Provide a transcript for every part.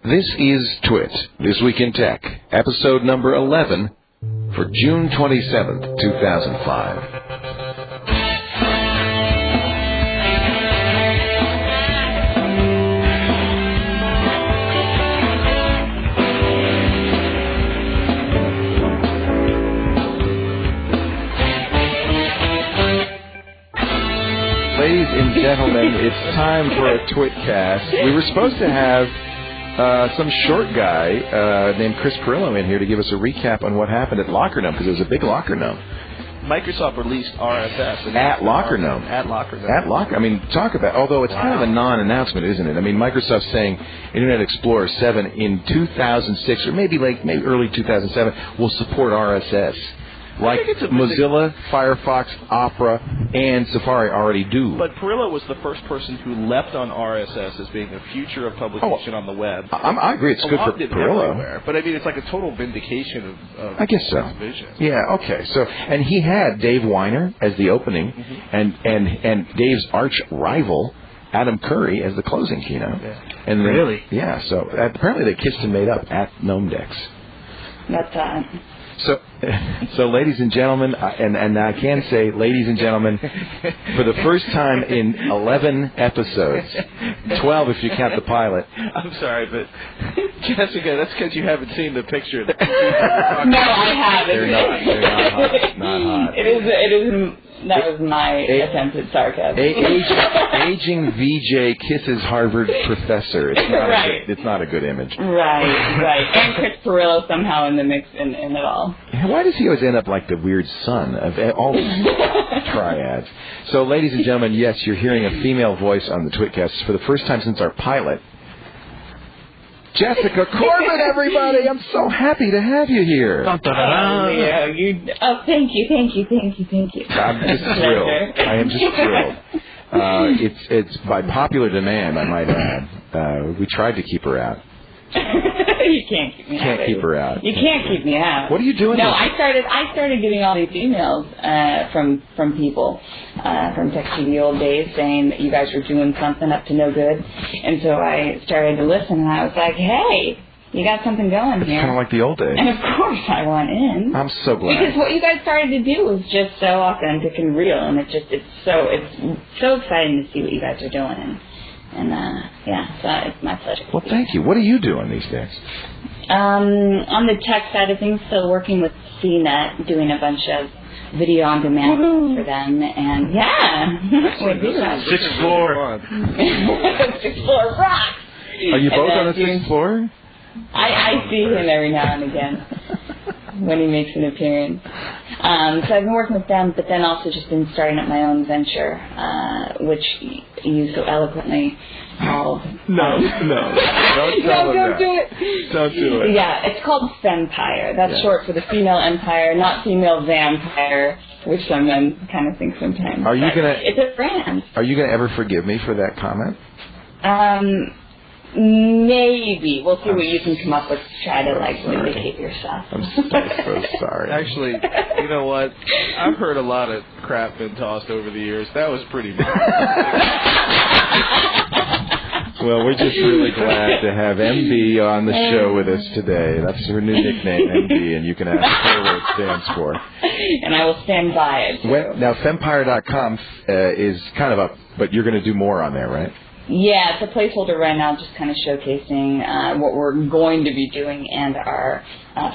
This is TWiT, This Week in Tech, episode number 11 for June 27th, 2005. Ladies and gentlemen, it's time for a TWiTcast. We were supposed to have some short guy named Chris Perillo in here to give us a recap on what happened at LockerGnome, because it was a big LockerGnome. Microsoft released RSS. At LockerGnome. At LockerGnome. I mean, talk about, although it's kind of a non-announcement, isn't it? I mean, Microsoft's saying Internet Explorer 7 in 2006, or maybe early 2007, will support RSS. Like Mozilla, Firefox, Opera, and Safari already do. But Perillo was the first person who leapt on RSS as being the future of publication on the web. I agree. It's good for Perillo. Everywhere. But I mean, it's like a total vindication of I guess so. vision. Yeah. Okay. So, and he had Dave Weiner as the opening, and Dave's arch rival, Adam Curry, as the closing keynote. Yeah. And really? Yeah. So apparently they kissed and made up at GnomeDex. That's So, ladies and gentlemen, and I can say, ladies and gentlemen, for the first time in 11 episodes, 12 if you count the pilot. I'm sorry, but Jessica, that's because you haven't seen the picture. No, I haven't. They're not hot. Not hot. It is. That was my attempt at sarcasm. Aging VJ kisses Harvard professor. It's not right. It's not a good image. Right. And Chris Perillo somehow in the mix in it all. Why does he always end up like the weird son of all these triads? So, ladies and gentlemen, yes, you're hearing a female voice on the TWiTcast for the first time since our pilot. Jessica Corbin, everybody! I'm so happy to have you here. Thank you. I'm just thrilled. I am just thrilled. It's by popular demand, I might add. We tried to keep her out. You can't keep me out. Can't keep her out. You can't keep me out. What are you doing? No, I started getting all these emails from people from TechTV old days saying that you guys were doing something up to no good, and so I started to listen, and I was like, hey, you got something going it's here. It's kind of like the old days. And of course I went in. I'm so glad. Because what you guys started to do was just so authentic and real, and it's so exciting to see what you guys are doing. And so it's my pleasure. Well, thank you. What are you doing these days? On the tech side of things, still working with CNET, doing a bunch of video on demand for them, and we do that. Sixth floor. Sixth floor rocks. Are you both on the sixth floor? I see him every now and again when he makes an appearance. So I've been working with them, but then also just been starting up my own venture, which you so eloquently called. No. Don't do it. Don't do it. Yeah, it's called Fempire. That's short for the female empire, not female vampire, which some men kind of think sometimes. Are you gonna? It's a brand. Are you gonna ever forgive me for that comment? Maybe. We'll see what you can come up with to try to vindicate yourself. I'm so sorry. Actually, you know what? I've heard a lot of crap been tossed over the years. That was pretty much. Well, we're just really glad to have MB on the show with us today. That's her new nickname, MB, and you can ask her what it stands for. And I will stand by it. Now, Fempire.com is kind of up, but you're going to do more on there, right? Yeah, it's a placeholder right now, just kind of showcasing what we're going to be doing and our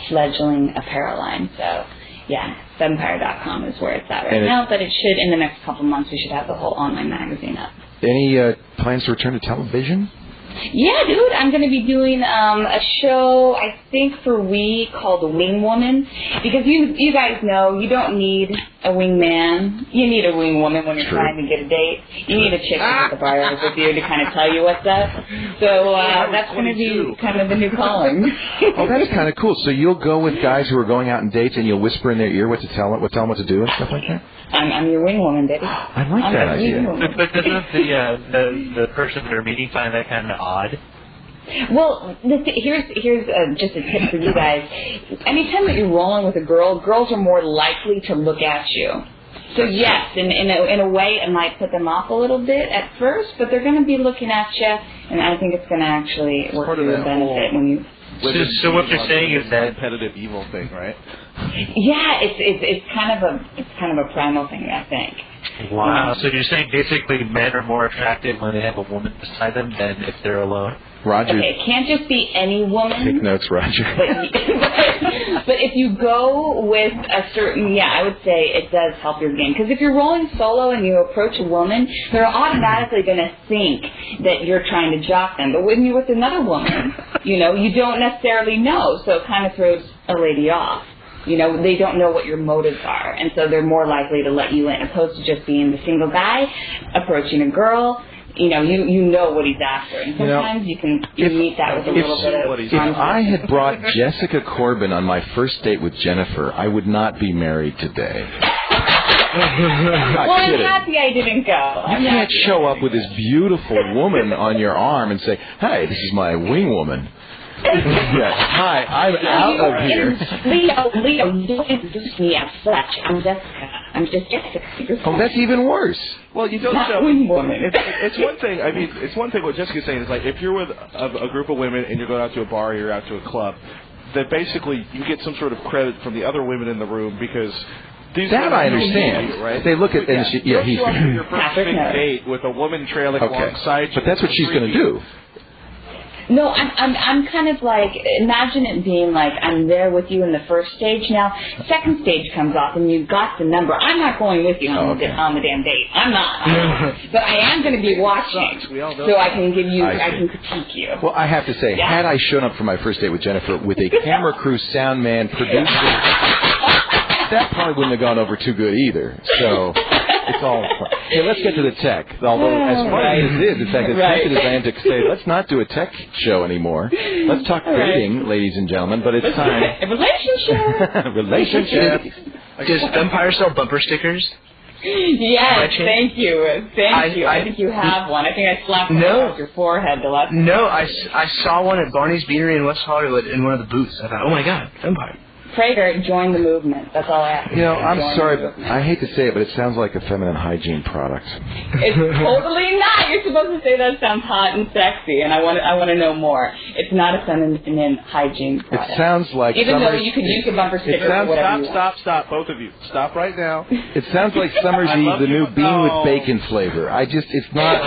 fledgling apparel line. So, yeah, Fempire.com is where it's at right now, but it should, in the next couple months, we should have the whole online magazine up. Any plans to return to television? Yeah, dude, I'm going to be doing a show, I think, for Wii called Wing Woman, because you guys know you don't need a wingman. You need a wing woman when you're trying to get a date. You need a chick at the bar with you to kind of tell you what's up. So that's going to be kind of the new calling. Oh, that's kind of cool. So you'll go with guys who are going out on dates and you'll whisper in their ear what to tell them what to do and stuff like that? I'm your wing woman, baby. I like that idea. But doesn't the person they're meeting find that kind of odd? Well, here's just a tip for you guys. Anytime that you're rolling with a girl, girls are more likely to look at you. So yes, in a way, it might put them off a little bit at first, but they're going to be looking at you And I think it's going to actually work to your benefit when you... So what you're saying is that competitive evil thing, right? Yeah, it's kind of a primal thing, I think. Wow. So you're saying basically men are more attractive when they have a woman beside them than if they're alone? Roger. Okay, it can't just be any woman. Take notes, Roger. But if you go with a certain, I would say it does help your game. Because if you're rolling solo and you approach a woman, they're automatically going to think that you're trying to jock them. But when you're with another woman, you don't necessarily know. So it kind of throws a lady off. They don't know what your motives are. And so they're more likely to let you in, opposed to just being the single guy approaching a girl. You know what he's after. And sometimes you meet that with a little bit of... If I had brought Jessica Corbin on my first date with Jennifer, I would not be married today. I'm happy I didn't go. You can't show up with this beautiful woman on your arm and say, "Hey, this is my wing woman." Hi, I'm out of here. Leo, you don't introduce me as such. I'm Jessica. I'm just Jessica. Oh, that's even worse. Well, you don't show wing woman. It's one thing. I mean, it's one thing. What Jessica's saying is like if you're with a group of women and you're going out to a bar, or you're out to a club, that basically you get some sort of credit from the other women in the room because. That I understand. You, right? They look at and he's your first big date with a woman trailing alongside you. But that's what she's going to do. No, I'm kind of like, imagine it being like I'm there with you in the first stage. Now, second stage comes off and you've got the number. I'm not going with you on the damn date. I'm not. But I am going to be watching, so I can give you, I can critique you. Well, I have to say, had I shown up for my first date with Jennifer with a camera crew, sound man, producer, that probably wouldn't have gone over too good either. So it's all fun. Hey, let's get to the tech. Although, as funny as it is, in fact, as tempted as I am to say, let's not do a tech show anymore. Let's talk dating, ladies and gentlemen, but it's time. Relationship. Does Empire sell bumper stickers? Yes, thank you. Thank you. I think you have one. I think I slapped one across your forehead the last time. No, I saw one at Barney's Beanery in West Hollywood in one of the booths. I thought, oh my God, Empire. Prager, join the movement. That's all I have to say. I'm sorry, but I hate to say it, but it sounds like a feminine hygiene product. It's totally not. You're supposed to say that sounds hot and sexy, and I want to know more. It's not a feminine hygiene product. It sounds like even though you could use a bumper sticker or whatever you want. Stop, both of you. Stop right now. It sounds like Summer's Eve, the new bean with bacon flavor. It's not...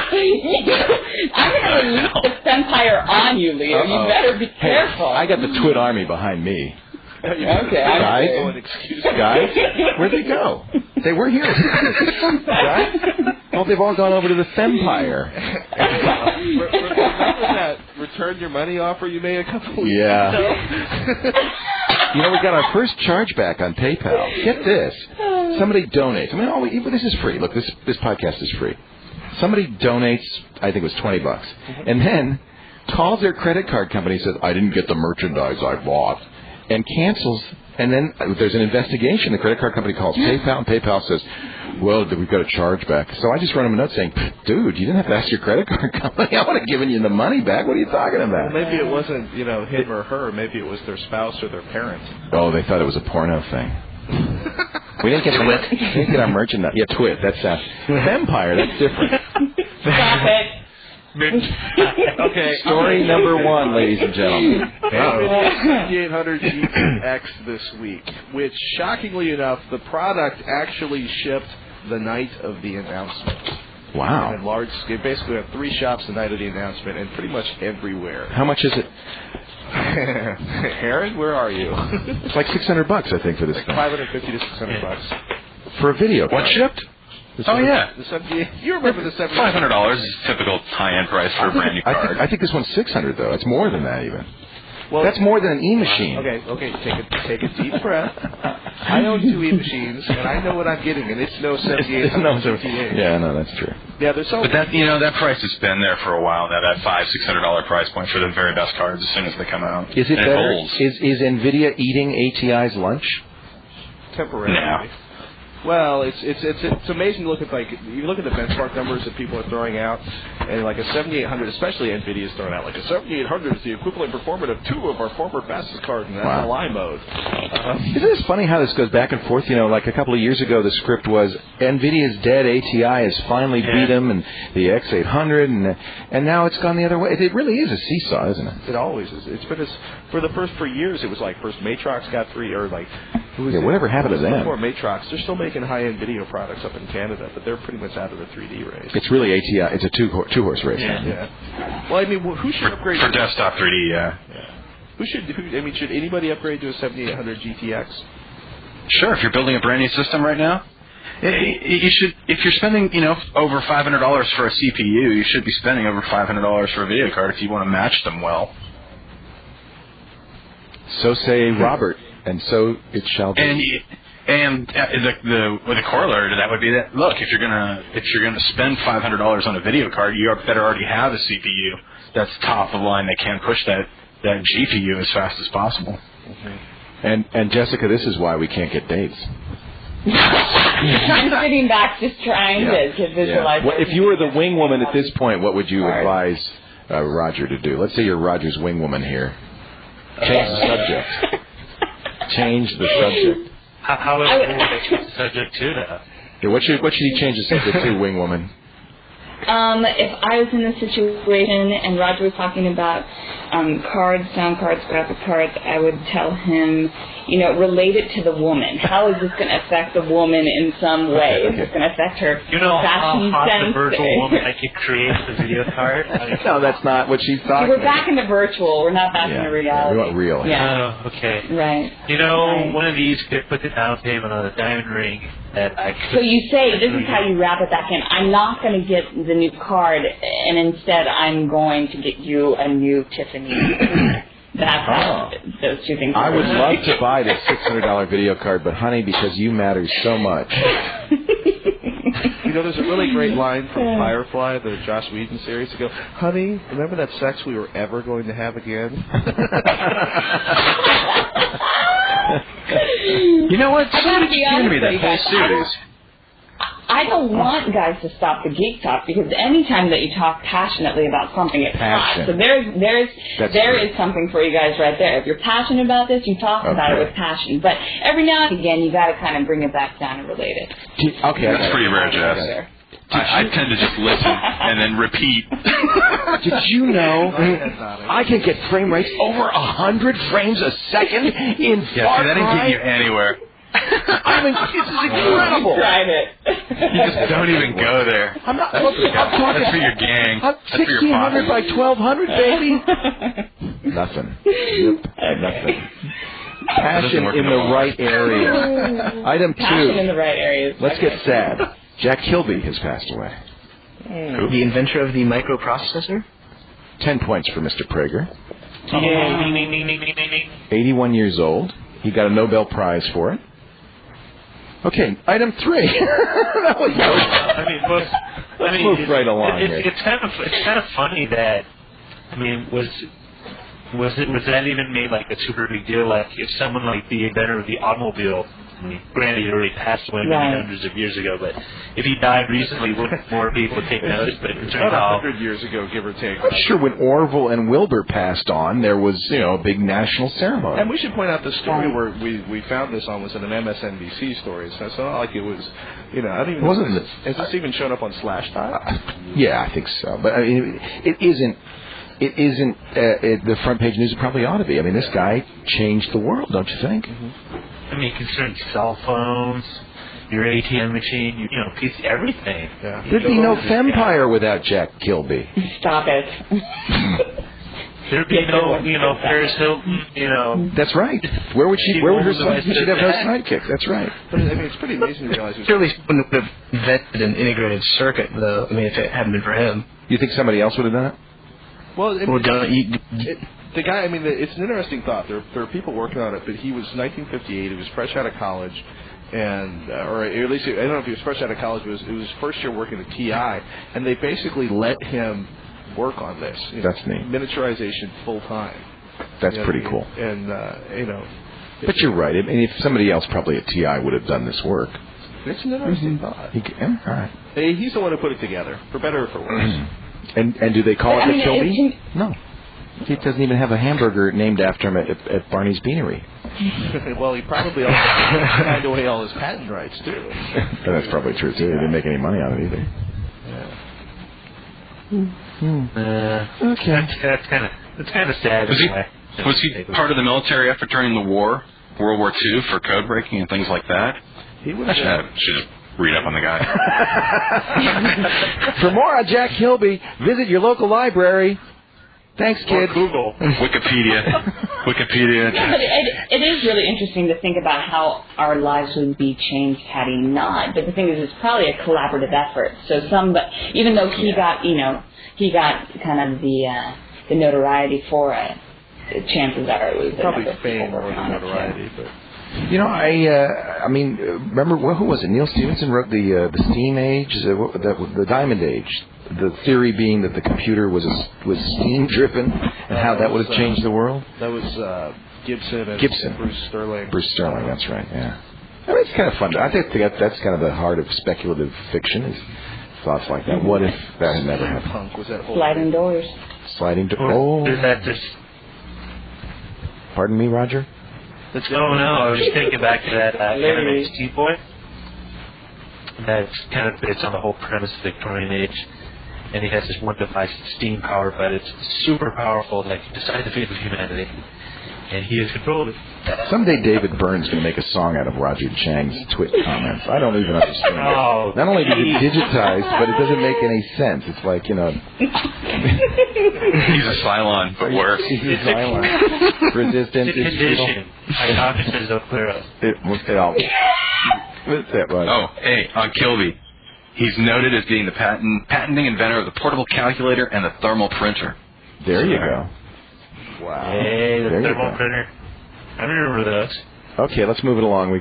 I'm going to release the Empire on you, Leo. You better be careful. I got the TWiT army behind me. Okay. Guys, where'd they go? They were here. Guys? Well, they've all gone over to the Fempire. Remember that return your money offer you made a couple weeks ago? We got our first chargeback on PayPal. Get this. Somebody donates. This is free. Look, this podcast is free. Somebody donates, I think it was $20, and then calls their credit card company and says, "I didn't get the merchandise I bought," and cancels. And then there's an investigation. The credit card company calls PayPal, and PayPal says, "Well, we've got a chargeback." So I just wrote him a note saying, "Dude, you didn't have to ask your credit card company. I would have given you the money back. What are you talking about?" Well, maybe it wasn't, him or her. Maybe it was their spouse or their parent. Oh, they thought it was a porno thing. We didn't get our merchandise. Yeah, TWiT. That's Empire. That's different. Stop it. Okay. Story number 1, ladies and gentlemen. 5800 GTX this week, which, shockingly enough, the product actually shipped the night of the announcement. Wow. And large scale. Basically, we have 3 shops the night of the announcement, and pretty much everywhere. How much is it? Aaron, where are you? It's like $600, I think, for this thing. $550 to $600 for a video. What shipped? Oh, yeah. The 78. You remember the 78? $500 is typical high-end price for a brand new card. I think this one's $600, though. It's more than that, even. Well, that's more than an e-machine. Okay. Take a deep breath. I own 2 e-machines, and I know what I'm getting, and it's no 78. Yeah, no, that's true. Yeah, there's so. But that price has been there for a while now. That $500-$600 price point for the very best cards as soon as they come out. Is it better? Is NVIDIA eating ATI's lunch? Temporarily. No. Well, it's amazing to look at, like, you look at the benchmark numbers that people are throwing out, and like a 7800, especially NVIDIA is throwing out, like a 7800 is the equivalent performance of 2 of our former fastest cards in SLI mode. Isn't this funny how this goes back and forth? You know, like a couple of years ago, the script was NVIDIA's dead, ATI has finally beat them, and the X800, and now it's gone the other way. It really is a seesaw, isn't it? It always is. It's been for years. It was like first Matrox got 3, or like whatever happened to them? Before Matrox, they're still making high-end video products up in Canada, but they're pretty much out of the 3D race. It's really ATI. It's a two-horse race. Yeah. Well, I mean, who should upgrade for desktop 3D? Yeah. Should anybody upgrade to a 7800 GTX? Sure. If you're building a brand new system right now, you should. If you're spending, over $500 for a CPU, you should be spending over $500 for a video card if you want to match them well. So say Robert, and so it shall be. And the corollary to that would be that, look, if you're gonna spend $500 on a video card, you better already have a CPU that's top of the line that can push that GPU as fast as possible. Mm-hmm. And Jessica, this is why we can't get dates. I'm sitting back just trying to visualize. Well, if you were the wing woman at this point, what would you advise Roger to do? Let's say you're Roger's wing woman here. Change the subject. Change the subject. How would I change the subject to that? Yeah, what should he change the subject to, wing woman? If I was in this situation and Roger was talking about cards, sound cards, graphic cards, I would tell him, relate it to the woman. How is this going to affect the woman in some way? Is this going to affect her fashion sense? The virtual woman I could create the video card? No, that's not what she's talking about. We're back into virtual. We're not back into reality. We want real. Yeah. Oh, okay. Right. One of these could put the down payment on a diamond ring that I could... So you say, this is how you wrap it back in. I'm not going to get the new card, and instead I'm going to get you a new Tiffany. That's how those two things. I would love to buy this $600 video card, but honey, because you matter so much. There's a really great line from Firefly, the Joss Whedon series, to go, honey, remember that sex we were ever going to have again? You know what? Somebody's giving me that whole series. I don't want guys to stop the geek talk, because any time that you talk passionately about something, it's hot. So there is something for you guys right there. If you're passionate about this, you talk about it with passion. But every now and again, you got to kind of bring it back down and relate it. Okay, that's pretty rare, Jess. I tend to just listen and then repeat. Did you know I can get frame rates over 100 frames a second in Far Cry? That didn't get you anywhere. This is incredible. Tried it. You just don't even go there. I'm talking. That's for your gang. I'm 1600 by 1200, baby. Nothing. Nothing. Passion in the right area. Item 2. Passion in the right areas. Let's get sad. Jack Kilby has passed away. The inventor of the microprocessor? 10 points for Mr. Prager. Yay. 81 years old. He got a Nobel Prize for it. Okay, item 3. That was Let's move right along here. It's kind of funny that, was that even made like a super big deal? Like if someone like the inventor of the automobile, granted he already passed away many hundreds of years ago, but if he died recently, wouldn't more people take notice? But in terms about 100 years ago, give or take. I'm sure when Orville and Wilbur passed on, there was a big national ceremony. And we should point out the story where we found this on was in an MSNBC story. So it's not like it was, I don't even. Has this even shown up on Slashdot? Yeah, I think so. But it isn't. It isn't the front page news. It probably ought to be. This guy changed the world, don't you think? Mm-hmm. Concerning cell phones, your ATM machine, PC, everything. Yeah. There'd be no Fempire without Jack Kilby. Stop it. There'd be no, Paris Hilton, That's right. Where would her son? She'd have no sidekicks. That's right. But, it's pretty amazing to realize. Surely someone would have vetted an integrated circuit, though. If it hadn't been for him. You think somebody else would have done it? Well, the guy, it's an interesting thought. There are people working on it, but he was 1958. He was fresh out of college, and or at least I don't know if he was fresh out of college. It was his first year working at TI, and they basically let him work on this. That's neat. Miniaturization full time. That's pretty cool. And But you're right. If somebody else probably at TI would have done this work. It's an interesting thought. All right. Hey, he's the one who put it together, for better or for worse. And do they call it the Kilby? No. He doesn't even have a hamburger named after him at Barney's Beanery. Well, he probably also signed away all his patent rights, too. That's probably true, too. He didn't make any money on it either. Okay. That's kind of sad. Was he part of the military effort during the war, World War II, for code breaking and things like that? He would should just read up on the guy. For more on Jack Kilby, visit your local library. Thanks, kids. Google. Wikipedia. Yeah, but it is really interesting to think about how our lives would be changed had he not. But the thing is, it's probably a collaborative effort. So even though he got kind of the notoriety for it, chances are it was probably fame more than notoriety, but. You know, I mean, remember who was it? Neil Stephenson wrote the Steam Age, the Diamond Age. The theory being that the computer was steam driven, and how that would have changed the world. That was Gibson and Bruce Sterling. Bruce Sterling, that's right. Yeah, I mean, it's kind of fun. I think that's kind of the heart of speculative fiction is thoughts like that. What if that had never happened? Was that sliding doors? Sliding doors. Pardon me, Roger. No, I was just thinking back to that anime Steve Boy. That's kind of based on the whole premise of the Victorian age. And he has this one device, it's steam powered, but it's super powerful that can decide the fate of humanity. And he has controlled it. Someday David Byrne's going to make a song out of Roger Chang's TWiT comments. I don't even understand it. Not only did it digitize, but it doesn't make any sense. It's like, He's a Cylon, but worse. He's a Cylon. Resistant. It's a condition. Hypothesis will clear up. What's that, Roger? Oh, hey, on Kilby. He's noted as being the patenting inventor of the portable calculator and the thermal printer. There you go. Wow. Hey, the thermal printer. I remember those. Okay, let's move it along.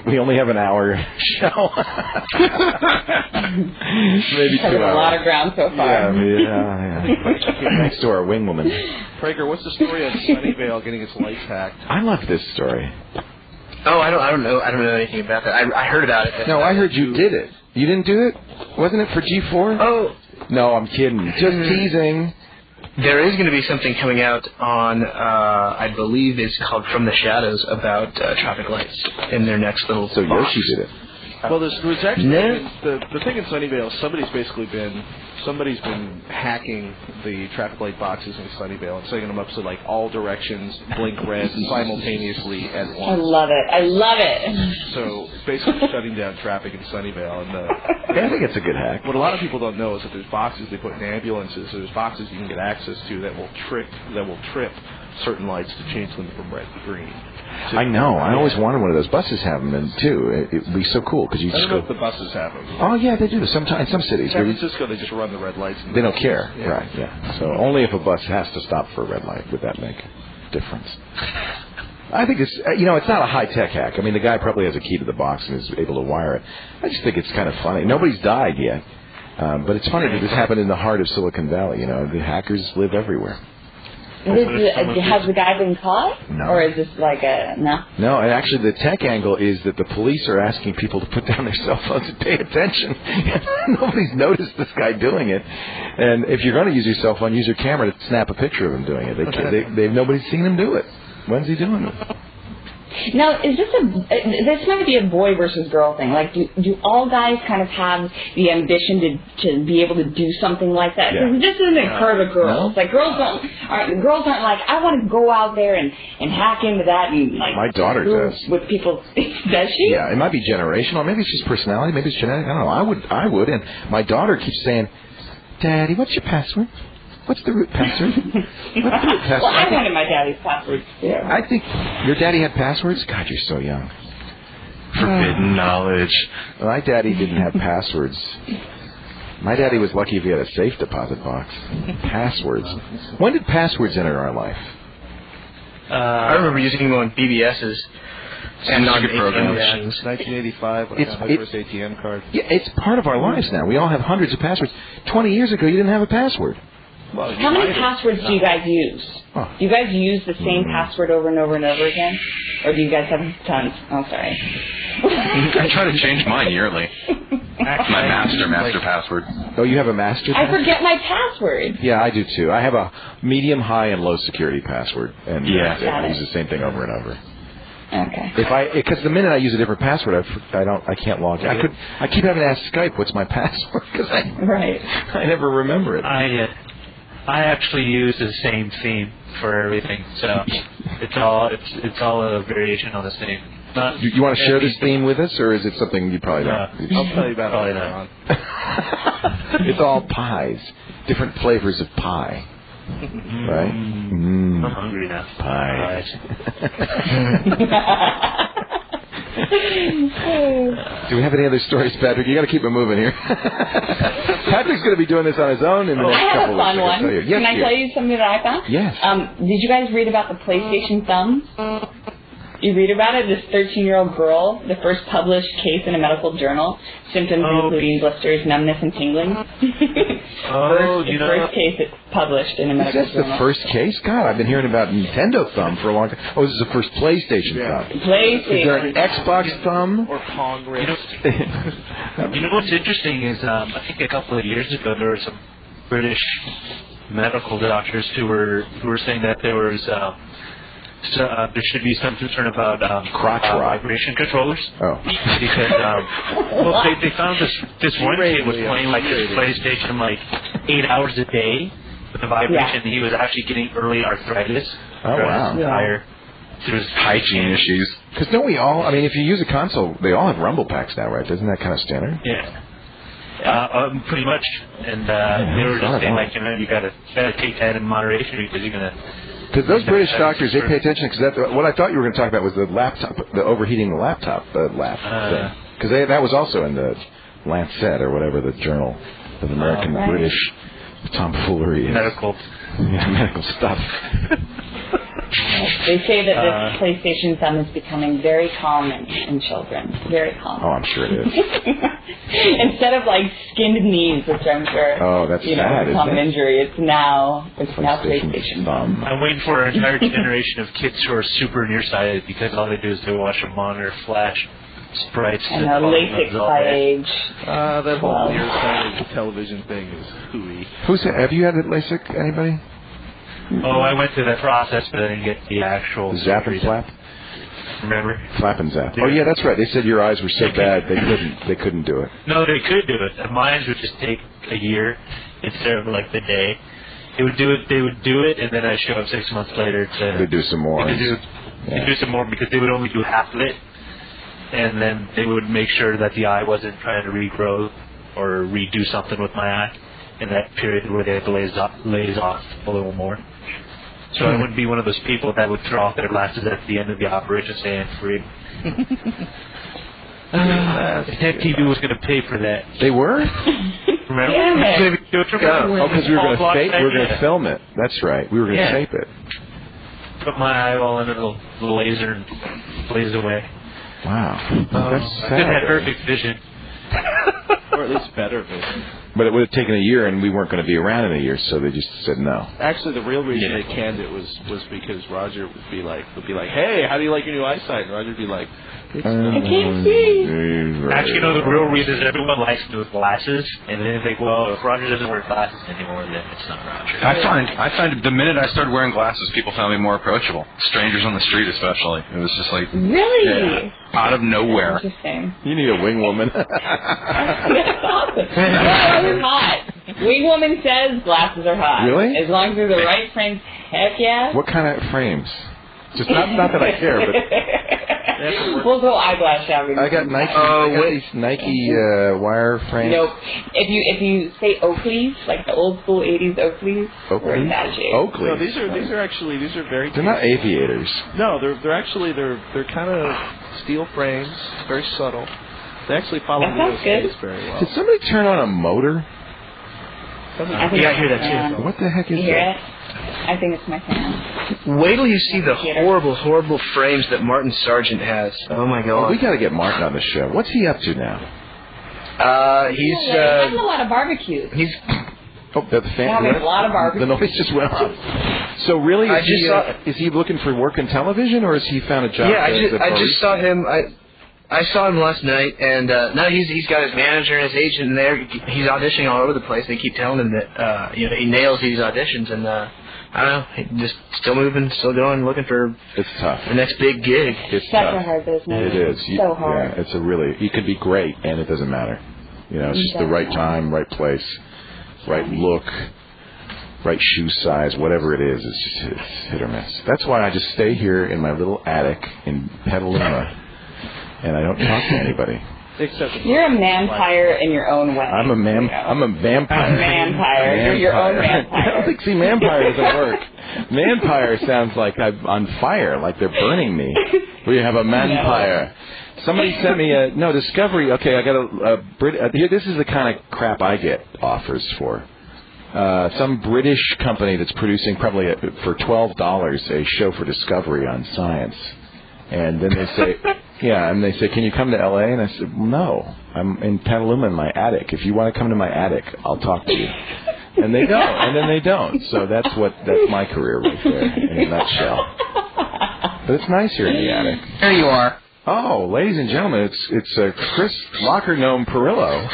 We only have an hour show. Maybe 2 hours. A lot of ground so far. Yeah. Thanks to our wing woman. Prager, what's the story on Sunnyvale getting its lights hacked? I love this story. Oh, I don't know anything about that. I heard about it. No, I heard you did it. You didn't do it? Wasn't it for G4? Oh. No, I'm kidding. Just teasing. There is going to be something coming out on, I believe it's called From the Shadows, about traffic lights in their next little So box. Yoshi did it. Well, there's actually the thing in Sunnyvale. Somebody's been hacking the traffic light boxes in Sunnyvale and setting them up so like all directions blink red simultaneously at once. I love it. So basically shutting down traffic in Sunnyvale. And I think it's a good hack. What a lot of people don't know is that there's boxes they put in ambulances. So there's boxes you can get access to that will trip certain lights to change them from red to green. So I know. I always wanted one of those. Buses have them, and too. It would be so cool because you I just don't know go. if the buses have them. Oh yeah, they do. Sometimes in some cities. In San Francisco, they just run the red lights. They don't care. Yeah. Right. Yeah. So only if a bus has to stop for a red light would that make a difference. I think it's it's not a high tech hack. I mean, the guy probably has a key to the box and is able to wire it. I just think it's kind of funny. Nobody's died yet, but it's funny that this happened in the heart of Silicon Valley. The hackers live everywhere. Has the guy been caught? No. Or is this like no? No, and actually the tech angle is that the police are asking people to put down their cell phones and pay attention. Nobody's noticed this guy doing it. And if you're going to use your cell phone, use your camera to snap a picture of him doing it. Nobody's seen him do it. When's he doing it? Now, is this might be a boy versus girl thing? Like, do all guys kind of have the ambition to be able to do something like that? Because this isn't a part of girls. No? Like, girls aren't like, I want to go out there and hack into that and like. My daughter does. With people, does she? Yeah, it might be generational. Maybe it's just personality. Maybe it's genetic. I don't know. I would. And my daughter keeps saying, "Daddy, what's your password? What's the root password?" What's the root password? Well, I wanted my daddy's password. Yeah. I think your daddy had passwords? God, you're so young. Forbidden knowledge. My daddy didn't have passwords. My daddy was lucky if he had a safe deposit box. Passwords. When did passwords enter our life? I remember using them on BBSs. And on ATM machines. 1985 when I got my first ATM card. Yeah, it's part of our lives now. We all have hundreds of passwords. 20 years ago, you didn't have a password. Well, how many passwords do you guys use? Oh. Do you guys use the same password over and over and over again? Or do you guys have tons? Oh, sorry. I try to change mine yearly. My master password. Oh, you have a master? I forget my password. Yeah, I do too. I have a medium, high, and low security password, and I use the same thing over and over. Okay. Because the minute I use a different password, I can't log in. I keep having to ask Skype what's my password because I never remember it. I actually use the same theme for everything, so it's all a variation on the same. You want to share this theme with us, or is it something you probably don't? I'll tell you about it later on. It's all pies, different flavors of pie. Right? I'm hungry now. Pie. Do we have any other stories, Patrick? You got to keep it moving here. Patrick's going to be doing this on his own in the next couple of weeks. I have a fun one. Yes, Can I tell you something that I found? Yes. Did you guys read about the PlayStation thumb? You read about it? This 13-year-old girl, the first published case in a medical journal, symptoms including blisters, numbness, and tingling. First case it's published in a medical journal. Is this the first case? God, I've been hearing about Nintendo thumb for a long time. Oh, this is the first PlayStation thumb. PlayStation. Is there an Xbox thumb? Or Congress. You know what's interesting is I think a couple of years ago there were some British medical doctors who were saying that there was there should be some concern about crotch vibration controllers. Oh. Because they found this one kid was playing like his PlayStation like 8 hours a day with the vibration. He was actually getting early arthritis. Oh wow. There was hygiene issues. Because don't we all? I mean, if you use a console, they all have rumble packs now, right? Isn't that kind of standard? Yeah. Pretty much. And they were just saying like, you gotta take that in moderation because you're gonna. Because those British doctors, they pay attention. Because what I thought you were going to talk about was the laptop, the overheating the laptop, thing. Because that was also in the Lancet or whatever the journal of American British tomfoolery is. Medical stuff. They say that this PlayStation thumb is becoming very common in children. Very common. Oh, I'm sure it is. Instead of like skinned knees, which I'm sure that's sad, a common injury, it's now PlayStation thumb. I'm waiting for an entire generation of kids who are super nearsighted because all they do is they watch a monitor flash sprites. And LASIK by age. That whole nearsighted television thing is hooey. Have you had LASIK? Anybody? Oh, I went through that process, but I didn't get the actual zap and flap. Remember? Flap and zap. Oh yeah, that's right. They said your eyes were so bad they couldn't do it. No, they could do it. Mine would just take a year instead of like the day. They would do it, and then I'd show up 6 months later to do some more. They'd do some more because they would only do half of it, and then they would make sure that the eye wasn't trying to regrow or redo something with my eye in that period where they had to laze off a little more. So I wouldn't be one of those people that would throw off their glasses at the end of the operation saying free. Tech TV was going to pay for that. They were? Remember? Because we were going to film it. That's right. We were going to tape it. Put my eyeball in the laser and blaze away. Wow. That's sad. It had perfect vision. Or at least better vision. But it would have taken a year, and we weren't going to be around in a year, so they just said no. Actually, the real reason they canned it was because Roger would be like, "Hey, how do you like your new eyesight?" And Roger would be like, I can't see. Actually, the real reason is everyone likes new glasses, and then they think, well, if Roger doesn't wear glasses anymore, then it's not Roger. I find the minute I started wearing glasses, people found me more approachable. Strangers on the street, especially. It was just like really out of nowhere. Interesting. You need a wing woman. That's awesome. Glasses are hot. Wing woman says glasses are hot. Really? As long as they're the right frames. Heck yeah. What kind of frames? Just not that I care, but we'll go eyeglass shopping. I got these Nike wire frames. Nope. If you say Oakleys, like the old school '80s Oakleys, we're in bad shape. Oakleys. No, these are very. They're not aviators. No, they're kind of steel frames, very subtle. They actually follow the space very well. Did somebody turn on a motor? I hear that too. What the heck is that? It? I think it's my fan. Wait till you see the horrible frames that Martin Sargent has. Oh my God! We got to get Martin on the show. What's he up to now? He's having a lot of barbecues. Having a lot of barbecues. The noise just went off. So really, is he looking for work in television, or has he found a job? Yeah, I just saw him. I saw him last night, and now he's got his manager and his agent in there. He's auditioning all over the place. They keep telling him that he nails these auditions, and I don't know, he just still moving, still going, looking for it's tough. The next big gig. It's such tough. a hard business. It is. So hard. Yeah, it's a really. You could be great, and it doesn't matter. It's just the right time, right place, right look, right shoe size, whatever it is. It's hit or miss. That's why I just stay here in my little attic in Petaluma, and I don't talk to anybody. You're a vampire in your own way. I'm a vampire. A vampire. You're your own vampire. I don't think, vampire doesn't work. Vampire sounds like I'm on fire, like they're burning me. We have a vampire. Somebody sent me Discovery. Okay, I got here. This is the kind of crap I get offers for. Some British company that's producing probably for $12 a show for Discovery on science. And then they say, can you come to L.A.? And I said, well, no, I'm in Petaluma in my attic. If you want to come to my attic, I'll talk to you. And they don't, and then they don't. So that's my career right there in a nutshell. But it's nice here in the attic. There you are. Oh, ladies and gentlemen, it's Chris Locker Gnome Perillo.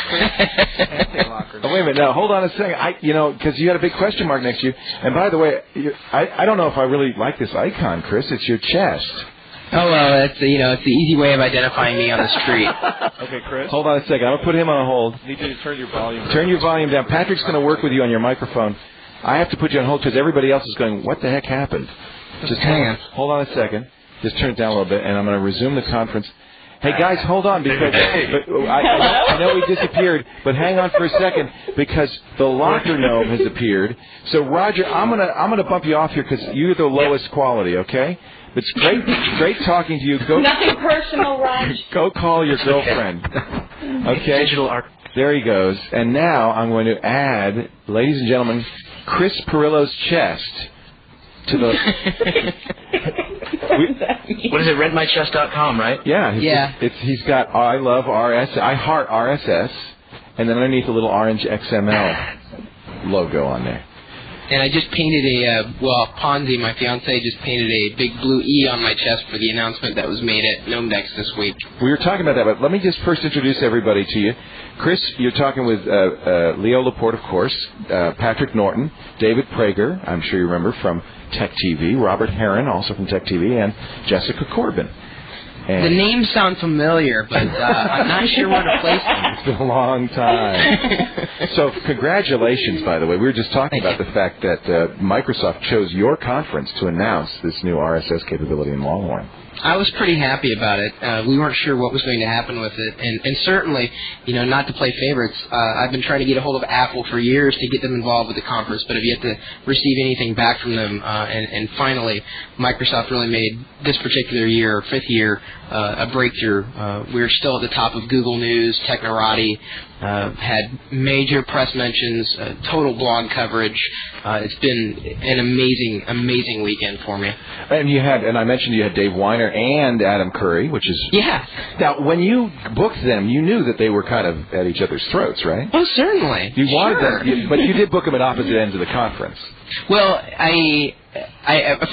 Oh, wait a minute. Now, hold on a second. Because you had a big question mark next to you. And by the way, I don't know if I really like this icon, Chris. It's your chest. Oh, well, it's the easy way of identifying me on the street. Okay, Chris. Hold on a second. I'm going to put him on hold. You need to turn your volume down. Turn your volume down. Patrick's going to work with you on your microphone. I have to put you on hold because everybody else is going, what the heck happened? Just hang on. Hold on a second. Just turn it down a little bit, and I'm going to resume the conference. Hey, guys, hold on, because I know he disappeared, but hang on for a second, because the Locker Gnome has appeared. So, Roger, I'm gonna bump you off here because you're the lowest quality, okay? It's great talking to you. Nothing personal, Raj. Go call your girlfriend. Okay? Digital art. There he goes. And now I'm going to add, ladies and gentlemen, Chris Perillo's chest to the... What is it? RentMyChest.com, right? Yeah. He's got I love RSS, I heart RSS, and then underneath a little orange XML logo on there. And I just painted Ponzi, my fiance, just painted a big blue E on my chest for the announcement that was made at Gnomedex this week. We were talking about that, but let me just first introduce everybody to you. Chris, you're talking with Leo Laporte, of course, Patrick Norton, David Prager, I'm sure you remember from Tech TV, Robert Heron, also from Tech TV, and Jessica Corbin. And the names sound familiar, but I'm not sure where to place them. It's been a long time. So congratulations, by the way. We were just talking about the fact that Microsoft chose your conference to announce this new RSS capability in Longhorn. I was pretty happy about it. We weren't sure what was going to happen with it, and certainly, not to play favorites. I've been trying to get a hold of Apple for years to get them involved with the conference, but have yet to receive anything back from them. And finally, Microsoft really made this particular year, fifth year, a breakthrough. We're still at the top of Google News, Technorati. Had major press mentions, total blog coverage. It's been an amazing weekend for me. And I mentioned you had Dave Weiner and Adam Curry, which is... Yeah. Now, when you booked them, you knew that they were kind of at each other's throats, right? Oh, certainly. You wanted them, but you did book them at opposite ends of the conference. Well,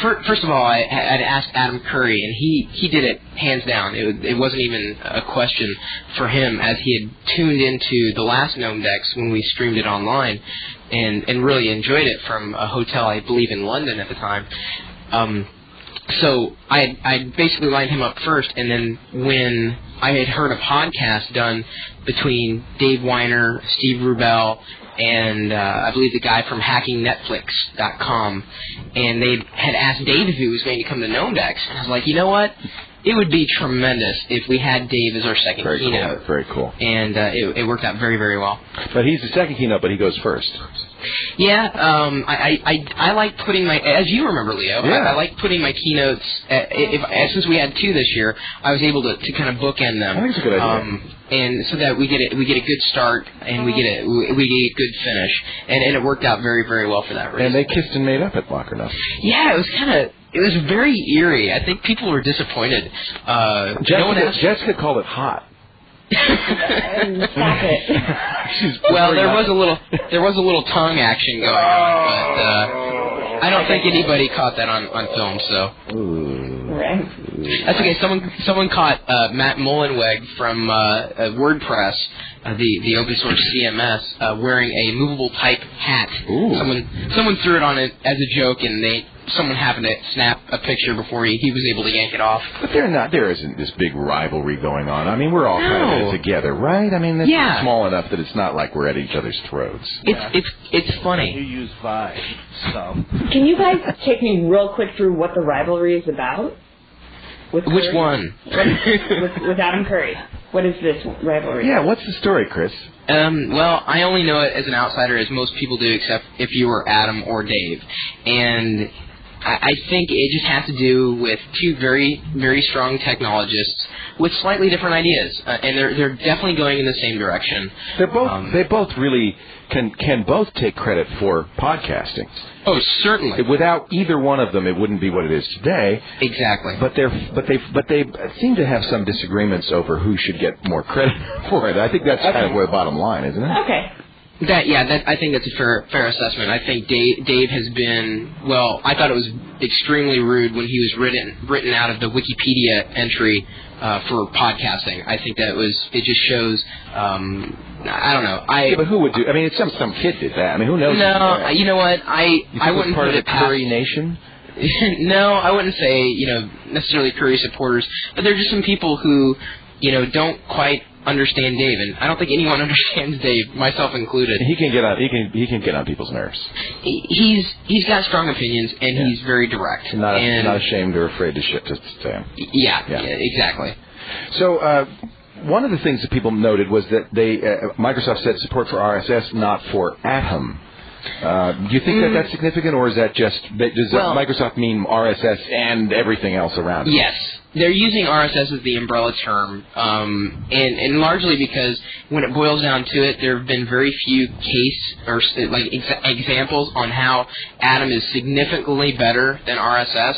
first of all, I had asked Adam Curry, and he did it hands down. It wasn't even a question for him, as he had tuned into the last Gnomedex when we streamed it online, and really enjoyed it from a hotel, I believe, in London at the time. So I basically lined him up first, and then when I had heard a podcast done between Dave Weiner, Steve Rubel, and I believe the guy from HackingNetflix.com, and they had asked Dave if he was going to come to Gnomedex, and I was like, you know what? It would be tremendous if we had Dave as our second keynote. Cool. Very cool. And it worked out very, very well. But he's the second keynote, but he goes first. Yeah, I like putting my, as you remember, Leo, I like putting my keynotes, since we had two this year, I was able to kind of bookend them. I think it's a good idea. And so that we get a good start and we get a good finish, and it worked out very, very well for that reason. And they kissed and made up at Locker Gnome. Yeah, it was very eerie. I think people were disappointed. Jessica called it hot. Stop it. Well, there was a little tongue action going on, but I don't think anybody caught that on film. So. Ooh. Right. That's okay. Someone caught Matt Mullenweg from WordPress, the open source CMS, wearing a movable type hat. Ooh. Someone threw it on it as a joke, and someone happened to snap a picture before he was able to yank it off. But there isn't this big rivalry going on. I mean, we're all kind of in it together, right? I mean, it's small enough that it's not like we're at each other's throats. It's funny. You use Vibe, so. Can you guys take me real quick through what the rivalry is about? Which one? with Adam Curry. What is this rivalry? Yeah, what's the story, Chris? Well, I only know it as an outsider, as most people do, except if you were Adam or Dave. And I think it just has to do with two very, very strong technologists with slightly different ideas, and they're definitely going in the same direction. They both really can both take credit for podcasting. Oh, certainly. Without either one of them, it wouldn't be what it is today. Exactly. But they seem to have some disagreements over who should get more credit for it. I think that's kind of where the bottom line, isn't it? Okay. I think that's a fair assessment. I think Dave has been, well, I thought it was extremely rude when he was written out of the Wikipedia entry for podcasting. I think it just shows, I don't know. Yeah, but who would do? I mean, some kid did that. I mean, who knows? No, you know what? I wouldn't part put of it the past. Curry Nation. No, I wouldn't say necessarily Curry supporters, but there are just some people who don't quite understand Dave, and I don't think anyone understands Dave, myself included. He can get on people's nerves. He's got strong opinions, and he's very direct. Not ashamed or afraid to say them. Yeah, exactly. So one of the things that people noted was that Microsoft said support for RSS, not for Atom. Do you think that's significant, or is that just does Microsoft mean RSS and everything else around it? Yes. They're using RSS as the umbrella term, and largely because when it boils down to it, there have been very few examples on how Atom is significantly better than RSS.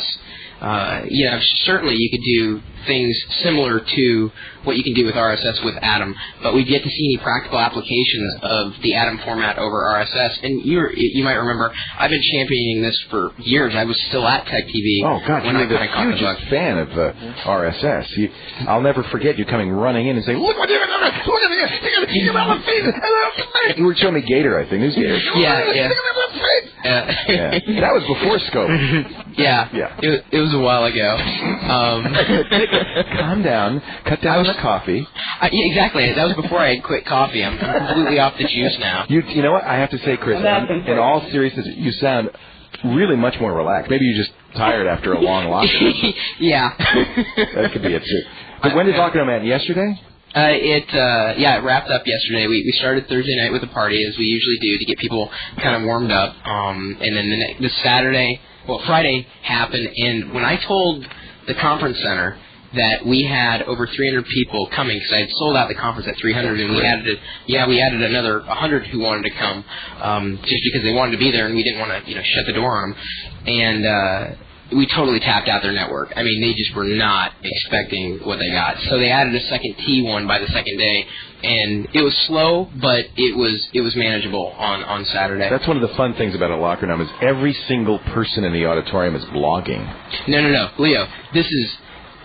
Certainly you could do things similar to what you can do with RSS with Atom, but we've yet to see any practical applications of the Atom format over RSS. And you might remember, I've been championing this for years. I was still at Tech TV. Oh, God, when you I were the hugest fan of RSS. I'll never forget you coming running in and saying, "Look what you're doing! Look at the you were showing me Gator, I think. It was Gator. Yeah. That was before Scope. Yeah. It was a while ago. Calm down. Cut down the coffee. Exactly. That was before I had quit coffee. I'm completely off the juice now. You know what? I have to say, Chris, in all seriousness, you sound really much more relaxed. Maybe you're just tired after a long lockdown. Yeah. That could be it, too. But when did lockdown end? Yesterday? It wrapped up yesterday. We started Thursday night with a party, as we usually do, to get people kind of warmed up. And then Friday happened, and when I told the conference center that we had over 300 people coming, because I had sold out the conference at 300, and we added another 100 who wanted to come, just because they wanted to be there, and we didn't want to shut the door on them. And we totally tapped out their network. I mean, they just were not expecting what they got. So they added a second T1 by the second day, and it was slow, but it was manageable on Saturday. That's one of the fun things about a locker room is every single person in the auditorium is blogging. No, Leo. This is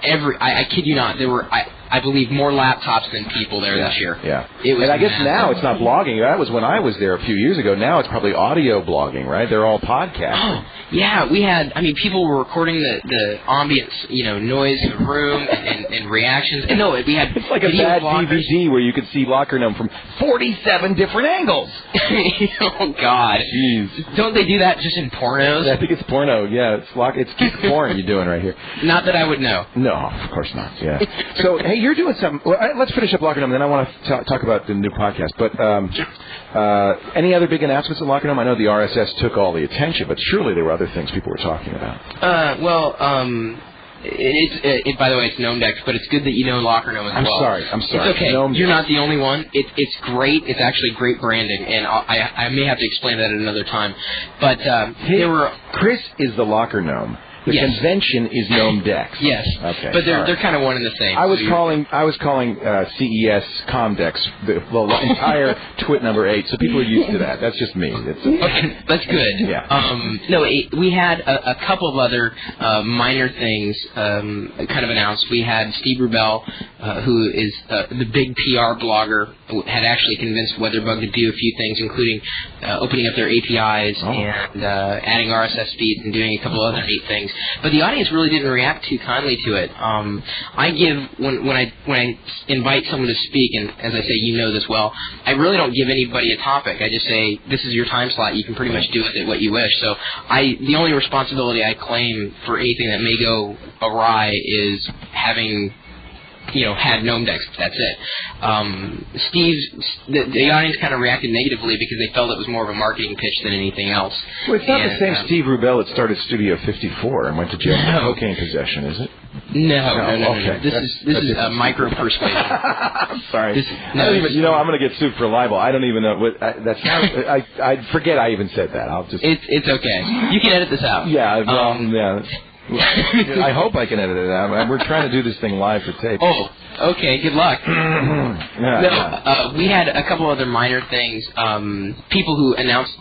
I kid you not. There were I believe more laptops than people there this year. Yeah. And I guess now it's not blogging. That was when I was there a few years ago. Now it's probably audio blogging, right? They're all podcasting. Oh, yeah. People were recording the ambience, noise in the room and reactions. And we had it's like a bad DVD where you could see Locker Room from 47 different angles. Oh, God. Jeez. Don't they do that just in pornos? I think it's porno. Yeah, it's geek porn you're doing right here. Not that I would know. No, of course not. Yeah. So, hey, you're doing something. Well, let's finish up Locker Room, then I want to talk about the new podcast. But any other big announcements at Locker Room? I know the RSS took all the attention, but surely there were other things people were talking about. By the way, it's GnomeDex, but it's good that you know Locker Room as well. I'm sorry. It's okay. You're not the only one. It's great. It's actually great branding, and I may have to explain that at another time. But there were... Chris is the Locker Gnome, The convention is Gnome Dex. Yes. Okay. But they're kind of one and the same. I was calling CES Comdex the entire TWiT number 8, so people are used to that. That's just me. Okay, that's good. Yeah. We had a couple of other minor things kind of announced. We had Steve Rubel, who is the big PR blogger, had actually convinced WeatherBug to do a few things, including opening up their APIs and adding RSS feeds and doing a couple other neat things. But the audience really didn't react too kindly to it. I give when I invite someone to speak, and as I say, you know this well, I really don't give anybody a topic. I just say, this is your time slot. You can pretty much do with it what you wish. So the only responsibility I claim for anything that may go awry is having had Gnome Dex. That's it. The audience kind of reacted negatively because they felt it was more of a marketing pitch than anything else. Well, it's not the same Steve Rubel that started Studio 54 and went to jail for cocaine possession, is it? No. Okay. This is a micro persuasion. I'm sorry. I'm going to get sued for libel. I don't even know what that sounds. I forget I even said that. I'll just. It's okay. You can edit this out. Yeah. Yeah. I hope I can edit it out. We're trying to do this thing live for tape. Oh, okay. Good luck. We had a couple other minor things. People who announced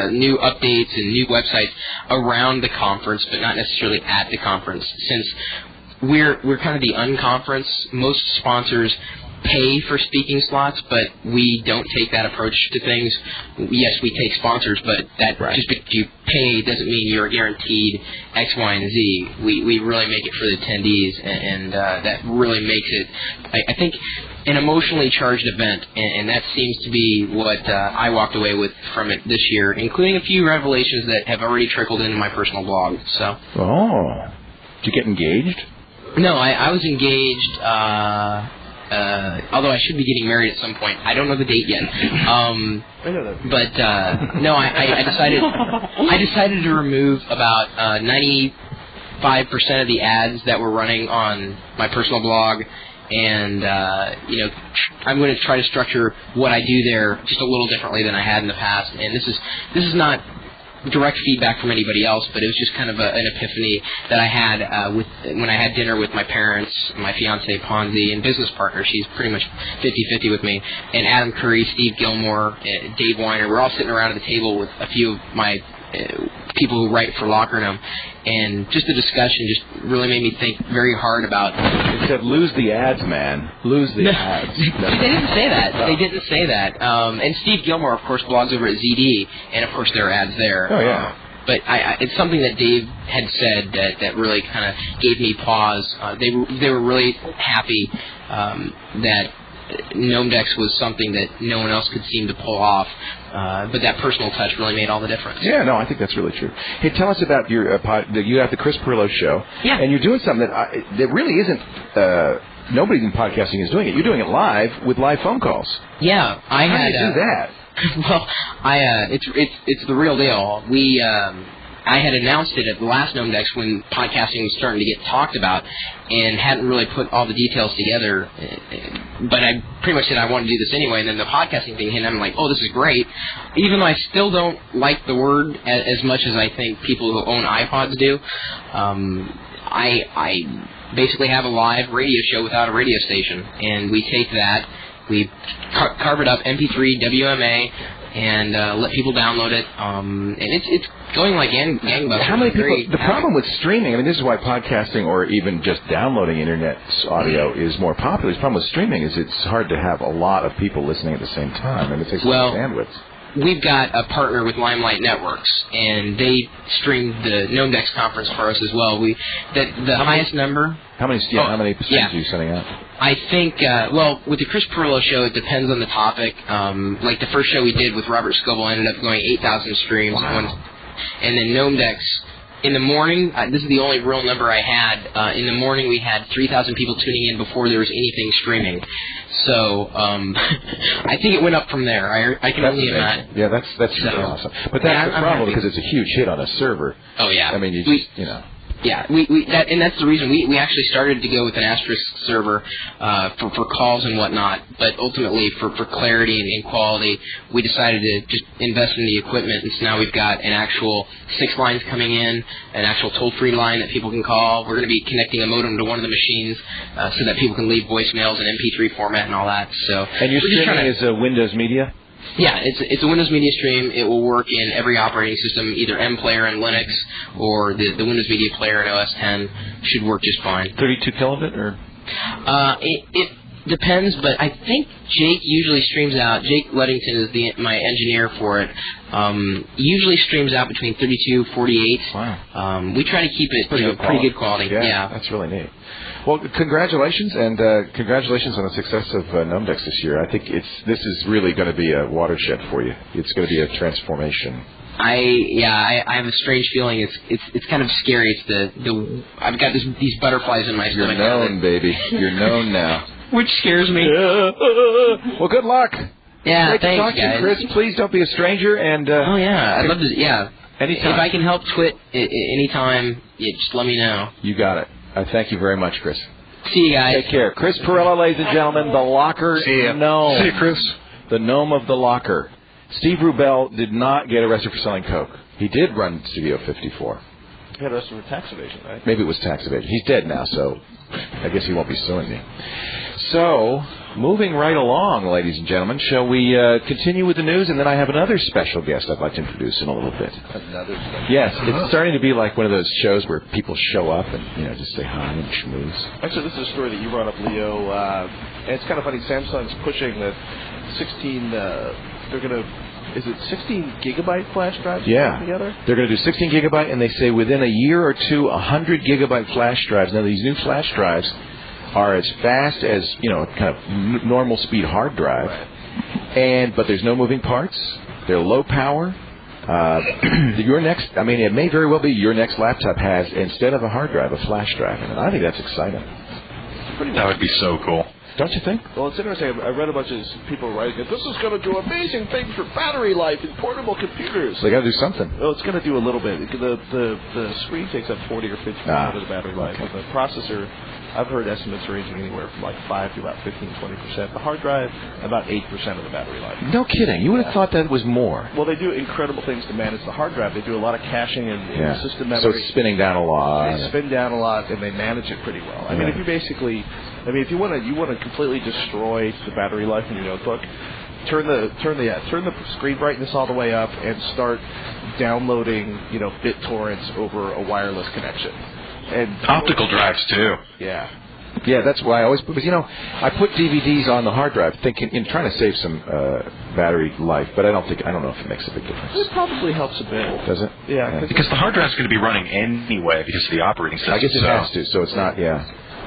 new updates and new websites around the conference, but not necessarily at the conference. Since we're kind of the unconference, most sponsors pay for speaking slots, but we don't take that approach to things. Yes, we take sponsors, but that just because you pay doesn't mean you're guaranteed X, Y, and Z. We really make it for the attendees, and that really makes it, I think, an emotionally charged event, and that seems to be what I walked away with from it this year, including a few revelations that have already trickled into my personal blog. So. Oh. Did you get engaged? No, I was engaged. Although I should be getting married at some point. I don't know the date yet. I know that. But no, I decided to remove about 95% of the ads that were running on my personal blog, and I'm going to try to structure what I do there just a little differently than I had in the past. And this is not direct feedback from anybody else, but it was just kind of an epiphany that I had when I had dinner with my parents, my fiancée Ponzi, and business partner. She's pretty much 50-50 with me, and Adam Curry, Steve Gilmore, Dave Weiner. We're all sitting around at the table with a few of my people who write for Locker Room, and just the discussion just really made me think very hard about. It said, "Lose the ads, man. Lose the ads." They didn't say that. Oh. They didn't say that. And Steve Gilmore, of course, blogs over at ZD, and of course there are ads there. Oh yeah. But it's something that Dave had said that really kind of gave me pause. They were really happy that Gnome Dex was something that no one else could seem to pull off, but that personal touch really made all the difference. Yeah, no, I think that's really true. Hey, tell us about your you have the Chris Perillo show, and you're doing something that really isn't. Nobody in podcasting is doing it. You're doing it live with live phone calls. Yeah, How do you do that? Well, it's the real deal. I had announced it at the last Gnome Dex when podcasting was starting to get talked about, and hadn't really put all the details together. But I pretty much said I want to do this anyway, and then the podcasting thing hit, and I'm like, oh, this is great. Even though I still don't like the word as much as I think people who own iPods do, I basically have a live radio show without a radio station, and we take that, we carve it up, MP3, WMA, and let people download it, and it's going like gangbusters. How many people? The problem with streaming, I mean, this is why podcasting or even just downloading internet audio is more popular. The problem with streaming is it's hard to have a lot of people listening at the same time, and it takes a lot of bandwidth. We've got a partner with Limelight Networks, and they streamed the Gnome Dex conference for us as well. The highest number. How many percent are you sending out? I think, with the Chris Perillo show, it depends on the topic. Like the first show we did with Robert Scoble ended up going 8,000 streams. Wow. And then Gnome Dex, in the morning, this is the only real number I had. In the morning, we had 3,000 people tuning in before there was anything streaming. So I think it went up from there. I can only imagine. Yeah, that's awesome. But that's the problem because it's a huge hit on a server. Oh yeah. I mean, Yeah, and that's the reason we actually started to go with an asterisk server for calls and whatnot, but ultimately for clarity and quality, we decided to just invest in the equipment, and so now we've got an actual 6 lines coming in, an actual toll-free line that people can call. We're going to be connecting a modem to one of the machines so that people can leave voicemails in MP3 format and all that. So, and your streaming is Windows Media? Yeah, it's a Windows Media Stream. It will work in every operating system, either M Player in Linux or the Windows Media Player in OS X should work just fine. 32 kilobit or? It depends, but I think Jake usually streams out. Jake Ludington is my engineer for it. Usually streams out between 32, 48. Wow. We try to keep it pretty good quality. Yeah, that's really neat. Well, congratulations, and congratulations on the success of Gnomedex this year. I think this is really going to be a watershed for you. It's going to be a transformation. I have a strange feeling. It's kind of scary. I've got these butterflies in my stomach. You're known, baby. You're known now. Which scares me. Well, good luck. Yeah, Great thanks, to talk to you, Chris. Please don't be a stranger. And oh yeah, I'd love to. Yeah, anytime. If I can help TWiT anytime, just let me know. You got it. Thank you very much, Chris. See you guys. Take care. Chris Perella, ladies and gentlemen, the Locker Gnome. See you, Chris. The Gnome of the Locker. Steve Rubel did not get arrested for selling coke. He did run Studio 54. He got arrested for tax evasion, right? Maybe it was tax evasion. He's dead now, so I guess he won't be suing me. So, moving right along, ladies and gentlemen, shall we continue with the news? And then I have another special guest I'd like to introduce in a little bit. Another special? Yes, it's starting to be like one of those shows where people show up and just say hi and schmooze. Actually, this is a story that you brought up, Leo. And it's kind of funny. Samsung's pushing the 16. They're going to. Is it 16 gigabyte flash drives together? They're going to do 16 gigabyte, and they say within a year or two, 100 gigabyte flash drives. Now, these new flash drives are as fast as, kind of normal speed hard drive, but there's no moving parts. They're low power. It may very well be your next laptop has, instead of a hard drive, a flash drive in it. I think that's exciting. That would be so cool. Don't you think? Well, it's interesting. I read a bunch of people writing that this is going to do amazing things for battery life in portable computers. They got to do something. Well, it's going to do a little bit. The screen takes up 40 or 50% of the battery life. Okay. The processor, I've heard estimates ranging anywhere from like 5 to about 15-20%. The hard drive, about 8% of the battery life. No kidding. You would have thought that was more. Well, they do incredible things to manage the hard drive. They do a lot of caching and system memory. So it's spinning down a lot. They spin down a lot, and they manage it pretty well. I mean, if you want to completely destroy the battery life in your notebook, turn the screen brightness all the way up and start downloading BitTorrents over a wireless connection. And optical drives too. Yeah. Yeah, that's why I always put, because I put DVDs on the hard drive, trying to save some battery life, but I don't know if it makes a big difference. It probably helps a bit. Does it? Yeah. Because the hard drive's going to be running anyway because of the operating system. I guess it has to, so it's not.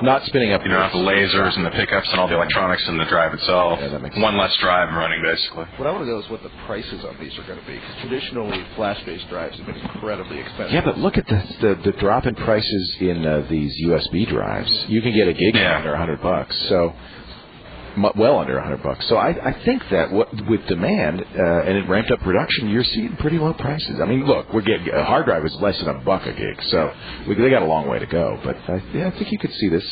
Not spinning up. You don't have the lasers and the pickups and all the electronics in the drive itself. Yeah, that makes one less drive running, basically. What I want to know is what the prices on these are going to be. Because traditionally, flash-based drives have been incredibly expensive. Yeah, but look at the drop in prices in these USB drives. You can get a gig under $100, so well under $100. So I think that with demand and it ramped up production, you're seeing pretty low prices. I mean, look, we're getting a hard drive is less than $1 a gig, so they got a long way to go. But I think you could see this.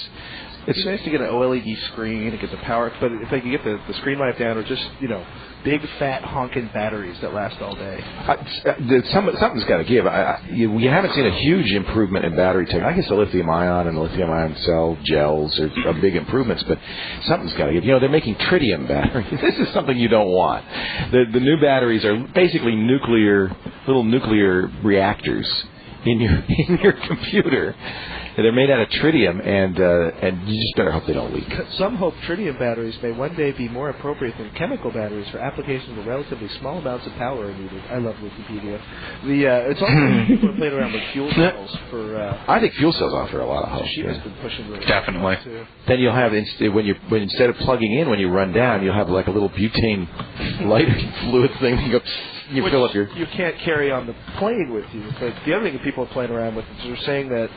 It's nice to get an OLED screen and get the power, but if they can get the screen life down, or just big fat honking batteries that last all day. Something's got to give. You haven't seen a huge improvement in battery tech. I guess the lithium ion and lithium ion cell gels are big improvements, but something's got to give. They're making tritium batteries. This is something you don't want. The new batteries are basically little nuclear reactors in your computer. They're made out of tritium, and you just better hope they don't leak. Some hope tritium batteries may one day be more appropriate than chemical batteries for applications where relatively small amounts of power are needed. I love Wikipedia. It's also people are playing around with fuel cells for. I think fuel cells offer a lot of hope. She has been pushing really definitely. Too. Then you'll have when instead of plugging in when you run down, you'll have like a little butane lighter fluid thing. You fill up your. You can't carry on the plane with you. But the other thing that people are playing around with is they're saying that.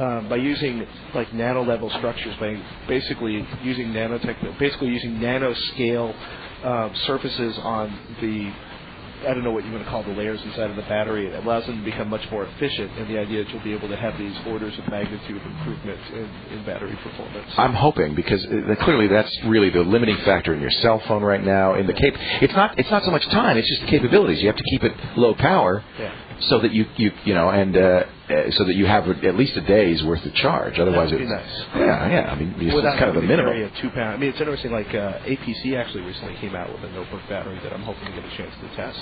By using like nano-level structures, by basically using nanoscale surfaces on the I don't know what you want to call the layers inside of the battery. It allows them to become much more efficient, and the idea that you'll be able to have these orders of magnitude improvements in battery performance. I'm hoping, because clearly that's really the limiting factor in your cell phone right now. In the it's not so much time; it's just the capabilities. You have to keep it low power, so that so that you have at least a day's worth of charge. Otherwise, it'd be nice. Yeah. I mean, it's kind of the minimum. A 2 pound. I mean, it's interesting. Like APC actually recently came out with a notebook battery that I'm hoping to get a chance to test,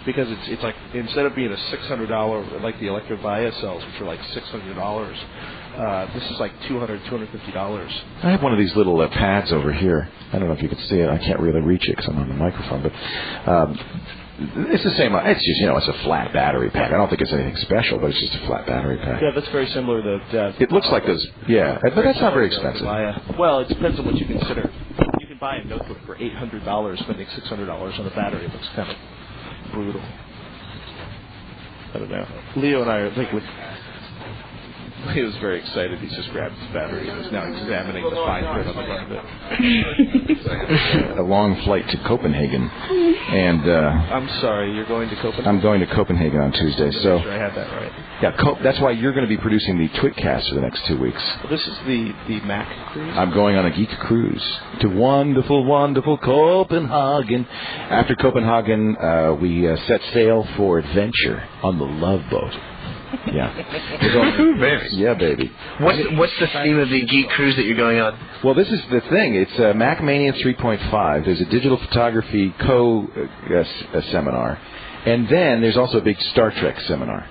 because it's like, instead of being a $600 like the Electrovia cells, which are like $600, this is like $250. I have one of these little pads over here. I don't know if you can see it. I can't really reach it because I'm on the microphone, but. It's the same. It's just, it's a flat battery pack. I don't think it's anything special, but it's just a flat battery pack. Yeah, that's very similar to. It looks like those. Yeah, but that's not very expensive. Well, it depends on what you consider. You can buy a notebook for $800, spending $600 on a battery. It looks kind of brutal. I don't know. Leo and I are thinking. He was very excited. He just grabbed his battery and is now examining the fine print on the front of it. A long flight to Copenhagen, and I'm sorry, you're going to Copenhagen? I'm going to Copenhagen on Tuesday. So sure I had that right. Yeah, that's why you're going to be producing the TWiTcast for the next 2 weeks. Well, this is the Mac cruise? I'm going on a geek cruise to wonderful, wonderful Copenhagen. After Copenhagen, we set sail for adventure on the Love Boat. Yeah. Baby. Yeah, baby. What's the theme of the geek cruise that you're going on? Well, this is the thing. It's Mac Mania 3.5. There's a digital photography seminar, and then there's also a big Star Trek seminar.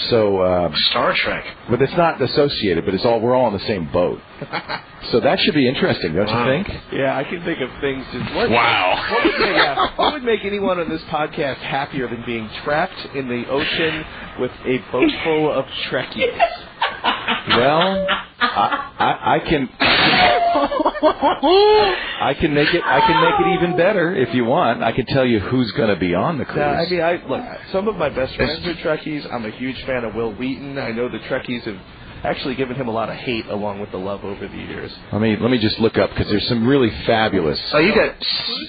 So Star Trek, but it's not associated. But we're all on the same boat. So that should be interesting, don't you think? Yeah, I can think of things. What would make anyone on this podcast happier than being trapped in the ocean with a boat full of Trekkies? Well, I can make it even better if you want. I can tell you who's going to be on the cruise. Yeah, I mean, some of my best friends are Trekkies. I'm a huge fan of Will Wheaton. I know the Trekkies have actually given him a lot of hate along with the love over the years. Let me just look up, because there's some really fabulous. Oh, you got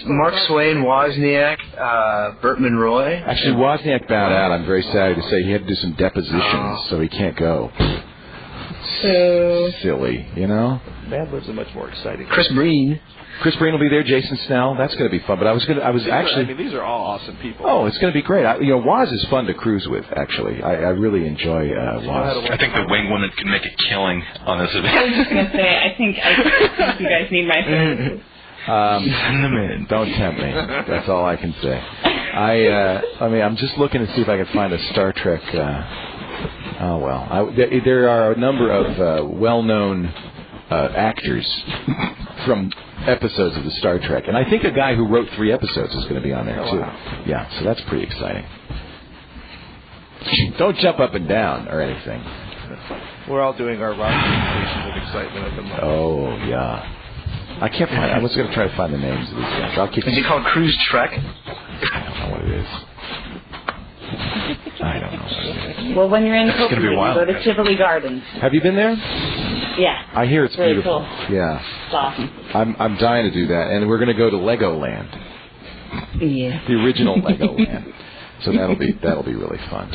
Mark Swain, Wozniak, Bertman Roy. Actually, Wozniak bowed out. I'm very sad to say he had to do some depositions, so he can't go. So silly, Mad Libs are much more exciting. Chris Breen will be there. Jason Snell. That's going to be fun. But I was actually. These are all awesome people. Oh, it's going to be great. Woz is fun to cruise with. Actually, I really enjoy Woz. I think the wing woman can make a killing on this event. I was just going to say, I think you guys need my services. Send them in. Don't tempt me. That's all I can say. I'm just looking to see if I can find a Star Trek. There are a number of well-known actors from episodes of the Star Trek, and I think a guy who wrote 3 episodes is going to be on there too. Wow. Yeah, so that's pretty exciting. Don't jump up and down or anything. We're all doing our rock presentations with excitement at the moment. Oh yeah, I can't find. I was going to try to find the names of these guys. Is it called Cruise Trek? I don't know what it is. I don't know. Well, when you're in Copenhagen, go to Tivoli Gardens. Have you been there? Yeah. I hear it's very beautiful. Cool. Yeah. It's awesome. I'm dying to do that, and we're going to go to Legoland. Yeah. The original Legoland. So that'll be really fun.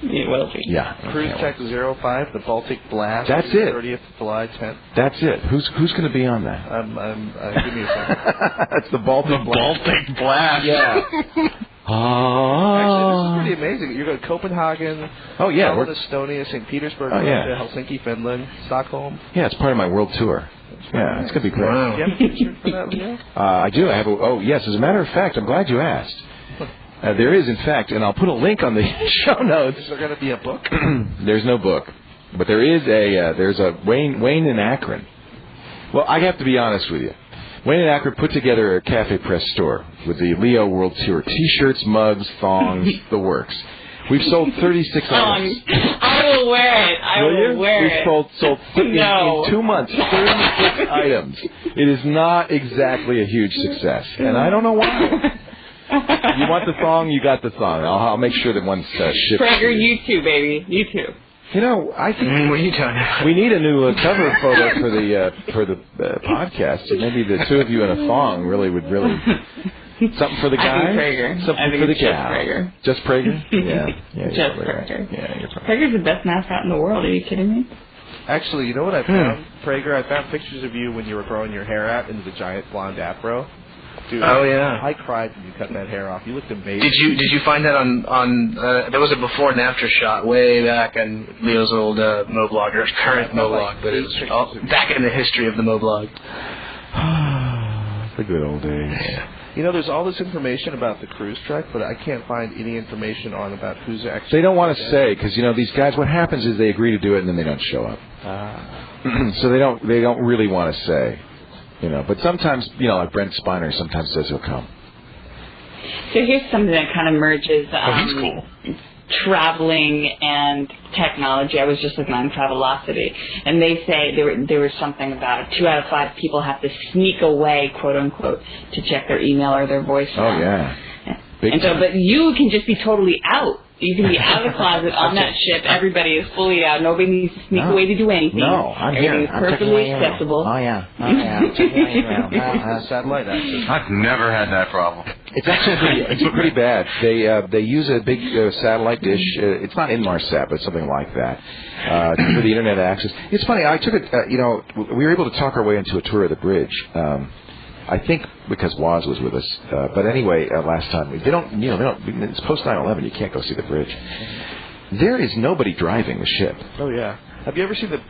It will be. Yeah. Cruise Tech 05, the Baltic Blast. That's it. 30th July 10th. That's it. Who's going to be on that? Give me a second. That's the Baltic Blast. Baltic Blast. Yeah. Actually, this is pretty amazing. You're going to Copenhagen, oh yeah, Estonia, St. Petersburg, Russia, Helsinki, Finland, Stockholm. Yeah, it's part of my world tour. Yeah, it's going to be great. Wow. Do you have a picture for that, Leo? I do. I have yes, as a matter of fact, I'm glad you asked. There is, in fact, and I'll put a link on the show notes. Is there going to be a book? There's no book, but there is there's a Wayne in Akron. Well, I have to be honest with you. Wayne and Akron put together a Cafe Press store with the Leo World Tour. T-shirts, mugs, thongs, the works. We've sold 36 items. I will wear it. I will wear it. We've sold in 2 months, 36 items. It is not exactly a huge success, and I don't know why. You want the thong, you got the thong. I'll make sure that one's shipped. Prager, you too, baby. You too. I think what are you talking about? we need a new cover photo for the podcast. Maybe the two of you in a thong would Something for the guy? I think Prager. Something for the gal. Prager. Just Prager? Yeah. Just Prager. Right. Yeah, you're probably Prager's the best mascot in the world. Are you kidding me? Actually, you know what I found, Prager? I found pictures of you when you were growing your hair out into the giant blonde afro. Dude, Oh yeah. I cried when you cut that hair off. You looked amazing. Did you find that on there was a before and after shot way back on Leo's old Moblog, or current Moblog, but it was back in the history of the Moblog. the good old days. Yeah. You know, there's all this information about the cruise trek, but I can't find any information on about who's actually... They don't want to say, because, you know, these guys, what happens is they agree to do it and then they don't show up. So they don't really want to say, you know. But sometimes, you know, like Brent Spiner sometimes says he'll come. So here's something that kind of merges he's cool. traveling and technology. I was just looking on Travelocity, and they say there was something about 2 out of 5 people have to sneak away, quote unquote, to check their email or their voicemail. Oh, yeah. Big And so, time. but you can just be totally out. You can be out of the closet on that ship. Everybody is fully out. Nobody needs to sneak away to do anything. No, I'm here. Everything's I'm checking my perfectly email. accessible. Oh, yeah. I'm checking my email. satellite access. I've never had that problem. It's actually pretty bad. They use a big satellite dish. It's not Inmarsat, but something like that for the internet access. It's funny. I took it. You know, we were able to talk our way into a tour of the bridge. I think because Woz was with us. But anyway, last time they don't. It's post 9/11. You can't go see the bridge. There is nobody driving the ship. Oh, yeah. Have you ever seen the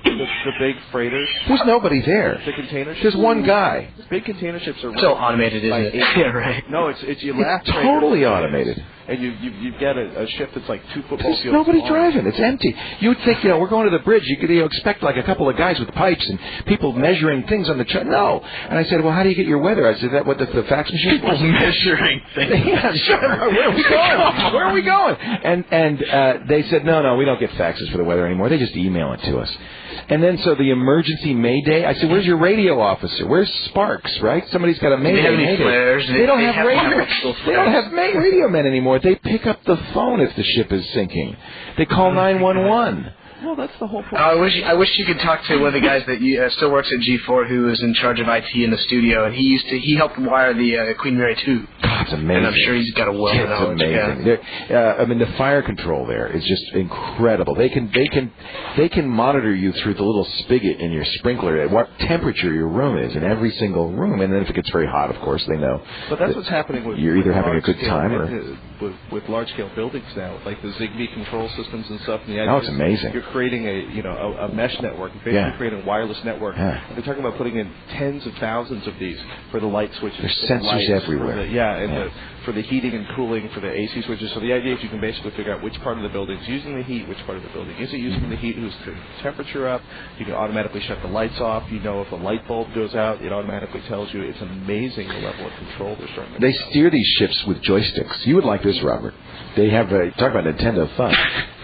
big freighters? There's nobody there. The container ships? There's one guy. Big container ships are... So automated, isn't like it? Yeah, right. No, it's you laugh. It's totally automated. And you get a ship that's like 2 football There's fields nobody long. driving. It's empty. You would think, you know, we're going to the bridge. You could expect like a couple of guys with pipes and people measuring things on the chart. No. And I said, well, how do you get your weather? I said, that what the fax machine? People measuring things. Yeah, sure. Where are we going? Where are we going? And they said, no, we don't get faxes for the weather anymore. They just email it to us. And then so the emergency Mayday. I said, where's your radio officer? Where's Sparks? Right? Somebody's got a Mayday. They have any Mayday. flares? They don't have radio. wireless They don't have radio men anymore. They pick up the phone if the ship is sinking. They call 911. Well, that's the whole point. I wish you could talk to one of the guys that still works at G4, who is in charge of IT in the studio, and he helped wire the Queen Mary 2. God, it's amazing. And I'm sure he's got a wealth of knowledge. It's amazing. I mean, the fire control there is just incredible. They can monitor you through the little spigot in your sprinkler at what temperature your room is in every single room, and then if it gets very hot, of course, they know. But that's what's happening with you're either with having a good large-scale- time or with large-scale buildings now, like the Zigbee control systems and stuff. And the idea oh, it's is amazing. You're creating a mesh network, basically creating a wireless network. Yeah. They're talking about putting in tens of thousands of these for the light switches. There's for the sensors lights, everywhere. For the heating and cooling for the AC switches. So the idea is you can basically figure out which part of the building is using the heat, which part of the building isn't using the heat, who's the temperature up. You can automatically shut the lights off. You know if a light bulb goes out, it automatically tells you. It's amazing the level of control they're starting to They steer these ships with joysticks. You would like this, Robert. They have talk about Nintendo fun.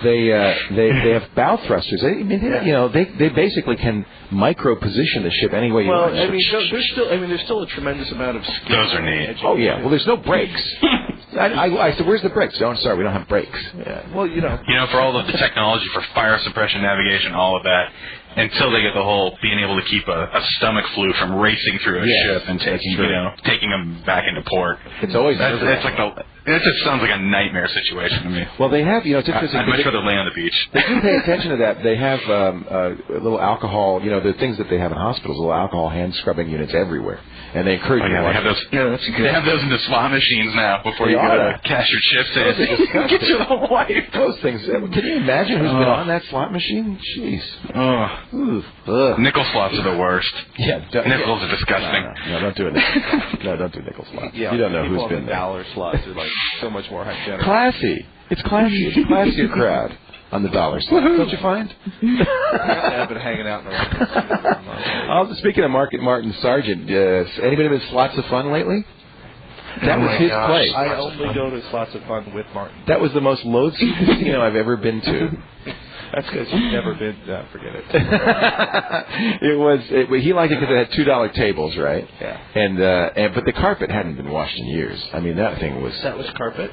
They have bow thrusters. They basically can micro position the ship any way you want. Well, I mean, there's still a tremendous amount of skill. Those are neat. Oh yeah. Well, there's no brakes. I said, where's the brakes? Oh, I'm sorry, we don't have brakes. Yeah. Well, for all of the technology for fire suppression, navigation, all of that, until they get the whole being able to keep a stomach flu from racing through a ship and taking them back into port. It's always it just sounds like a nightmare situation to me. Well, they have, it's interesting. I'd much rather lay on the beach. They do pay attention to that. They have a little alcohol, the things that they have in hospitals, little alcohol hand scrubbing units everywhere. And they encourage you to watch they have those. Yeah, that's good. They have those in the slot machines now before you go to cash your chips in. Get you the wife. Those things. Can you imagine who's been on that slot machine? Jeez. Nickel slots are the worst. Yeah. Nickels are disgusting. No, don't do it. No, don't do nickel slots. Yeah, you don't know who's been the there. dollar slots are like so much more hygienic. Classy. It's classy. It's a classier crowd on the dollar slot. Don't you find? I've been hanging out in the Speaking of Martin Sargent, anybody been Slots of Fun lately? That was his place. I only go to Slots of Fun with Martin. That was the most loathsome casino I've ever been to. That's because you've never been. Forget it. He liked it because it had $2 tables, right? Yeah. But the carpet hadn't been washed in years. I mean, that thing was. That was carpet.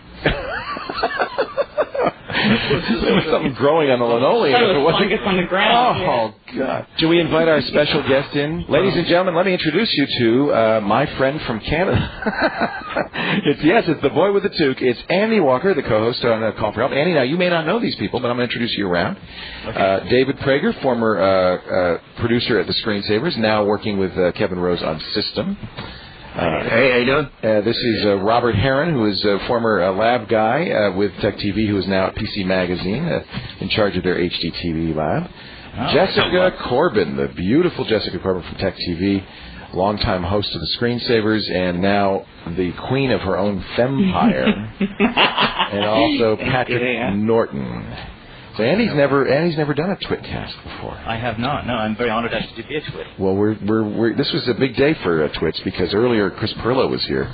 There was something growing on the linoleum. I thought it was fungus on the ground. Oh, God. Do we invite our special guest in? Ladies and gentlemen, let me introduce you to my friend from Canada. It's the boy with the toque. It's Andy Walker, the co-host on Call for Help. Andy, now you may not know these people, but I'm going to introduce you around. Okay. David Prager, former producer at the Screensavers, now working with Kevin Rose on System. Hey, how you doing? This is Robert Heron, who is a former lab guy with Tech TV, who is now at PC Magazine, in charge of their HDTV lab. Jessica Corbin, the beautiful Jessica Corbin from Tech TV, longtime host of the Screensavers, and now the queen of her own fempire. And also Patrick Norton. So Andy's never done a TWiTcast before. I have not. No, I'm very honored actually to be a TWiT. Well, this was a big day for TWiTs because earlier Chris Perlow was here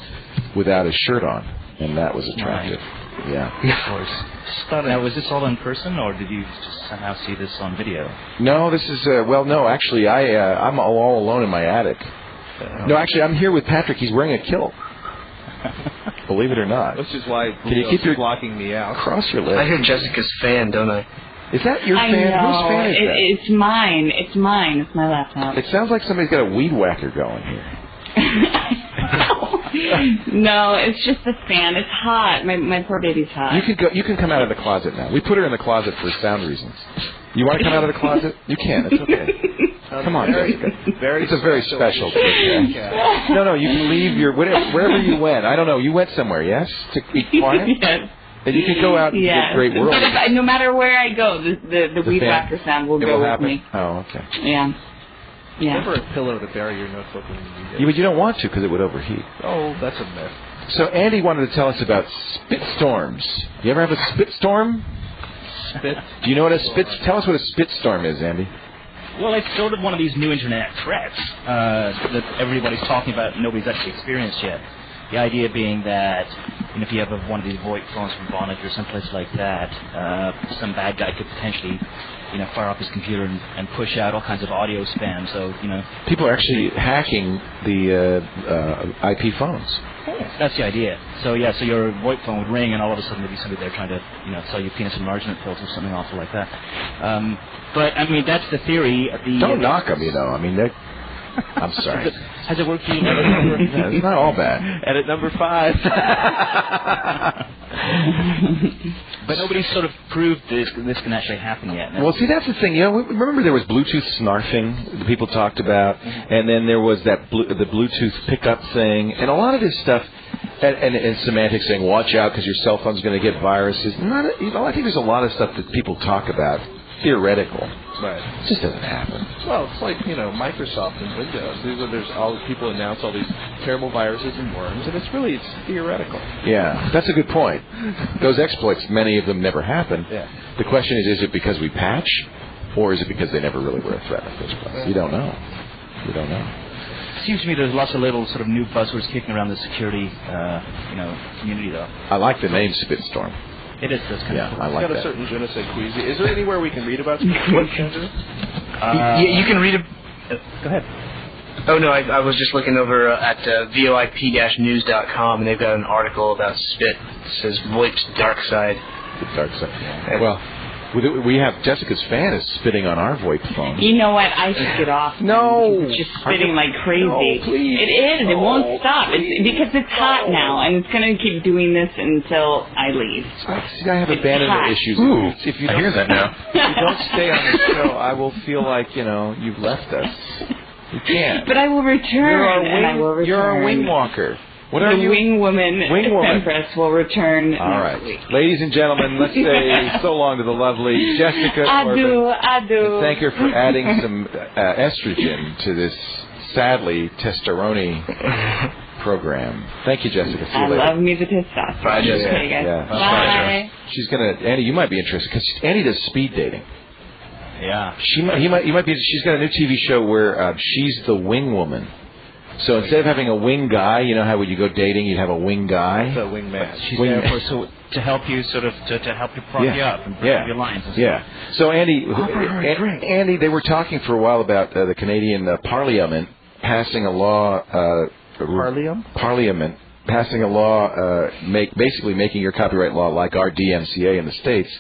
without his shirt on, and that was attractive. Right. Yeah. Of course. Now, was this all in person, or did you just somehow see this on video? No, this is no. Actually, I'm all alone in my attic. No, actually, I'm here with Patrick. He's wearing a kilt. Believe it or not. Which is why can you keep your blocking me out? Cross your legs. I hear Jessica's fan, don't I? Is that your fan? Know. Whose fan is that? It's mine. It's mine. It's my laptop. It sounds like somebody's got a weed whacker going here. No, it's just the fan. It's hot. My poor baby's hot. You can come out of the closet now. We put her in the closet for sound reasons. You want to come out of the closet? You can. It's okay. Come on, Jessica. It's a very special podcast. No, you can leave wherever you went. I don't know. You went somewhere, yes? To be quiet? Yes. And you can go out into the great world. But no matter where I go, the weed whacker sound will go with me. Oh, okay. Yeah. Yeah. Never a pillow to bury your notebook when you need it. Yeah, but you don't want to because it would overheat. Oh, that's a myth. So Andy wanted to tell us about spit storms. You ever have a spit storm? Spit? Do you know what a spit? Tell us what a spit storm is, Andy. Well, it's sort of one of these new internet threats that everybody's talking about and nobody's actually experienced yet. The idea being that if you have one of these VoIP phones from Vonage or someplace like that, some bad guy could potentially fire up his computer and push out all kinds of audio spam. So people are actually hacking the IP phones. That's the idea. So so your VoIP phone would ring, and all of a sudden there'd be somebody there trying to sell you penis enlargement pills or something awful like that. But I mean that's the theory. Don't knock them, I mean, I'm sorry. Has it worked for you? Yeah, it's not all bad. Edit number 5. But nobody's sort of proved this can actually happen yet. Well, see, that's the thing. Remember there was Bluetooth snarfing that people talked about, and then there was the Bluetooth pickup thing, and a lot of this stuff, and semantics saying, watch out because your cell phone's going to get viruses. I think there's a lot of stuff that people talk about, theoretical. Right. It just doesn't happen. Well, it's like, Microsoft and Windows. There's all people announce all these terrible viruses and worms, and it's theoretical. Yeah, that's a good point. Those exploits, many of them never happen. Yeah. The question is it because we patch, or is it because they never really were a threat in the first place? You don't know. It seems to me there's lots of little sort of new buzzwords kicking around the security, community, though. I like the name Spitstorm. It is this kind of cool. I like that. It's got a certain je ne sais queasy. Is there anywhere we can read about Spitstorm? You can read it. Go ahead. Oh, no, I was just looking over at voip-news.com, and they've got an article about spit. It says VoIP's dark side. The dark side. Yeah. Well, we have Jessica's fan is spitting on our VoIP phone. You know what? I should get off. No. It's just spitting like crazy. No, please. It is. It won't stop. Because it's hot now, and it's going to keep doing this until I leave. See, I have abandonment issues. Ooh, if you I hear that now. If you don't stay on the show, I will feel like, you've left us. You can't. But I will return. You're a wing walker. What are the you? Wing woman woman. Empress will return All right. next week. Ladies and gentlemen, let's say so long to the lovely Jessica Corbin. I do. And thank her for adding some estrogen to this sadly testosterone program. Thank you, Jessica. See you later. I love me the testosterone. Bye, Jessica. Okay, guys. Yeah. Bye. She's Andy, you might be interested because Andy does speed dating. Yeah. She's got a new TV show where she's the wing woman. So instead of having a wing guy, how when you go dating, you'd have a wing guy. It's a wing man. She's there to help you to help you prop you up and bring up your lines and stuff. So Andy, they were talking for a while about the Canadian Parliament passing a law. Parliament? Parliament. passing a law, basically making your copyright law like our DMCA in the States,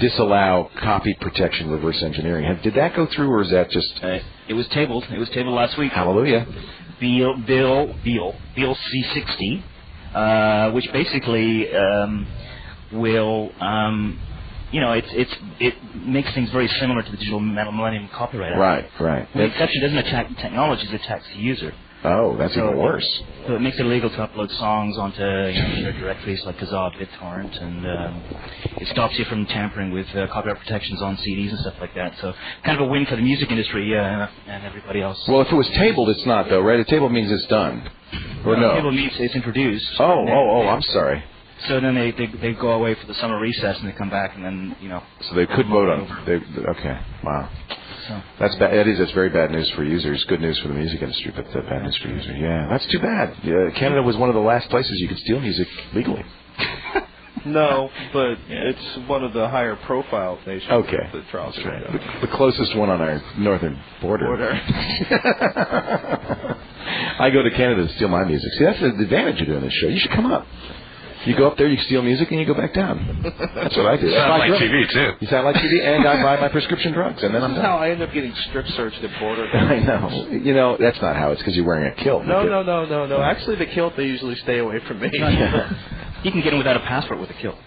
disallow copy protection reverse engineering. Did that go through, or is that just... It was tabled. It was tabled last week. Hallelujah. Bill C-60, which basically will... it makes things very similar to the Digital Millennium Copyright Act. Right. The exception doesn't attack technology, it attacks the user. Oh, that's even worse. So it makes it illegal to upload songs onto shared directories like Kazaa, BitTorrent, and it stops you from tampering with copyright protections on CDs and stuff like that. So kind of a win for the music industry and everybody else. Well, if it was tabled, it's not, though, right? A table means it's done. Or no? Table means it's introduced. I'm sorry. So then they go away for the summer recess and they come back and then, So they could vote on... Okay, wow. So. That's bad. That's very bad news for users. Good news for the music industry, but bad news for users. Yeah, that's too bad. Canada was one of the last places you could steal music legally. No, but it's one of the higher profile nations. Okay. The trials. That's right. The closest one on our northern border. I go to Canada to steal my music. See, that's the advantage of doing this show. You should come up. You go up there, you steal music, and you go back down. That's what I do. You sound like TV, too. You sound like TV, and I buy my prescription drugs, and then I'm done. That's how I end up getting strip searched at border. I know. That's not how. It's because you're wearing a kilt. No. Actually, the kilt, they usually stay away from me. You can get in without a passport with a kilt.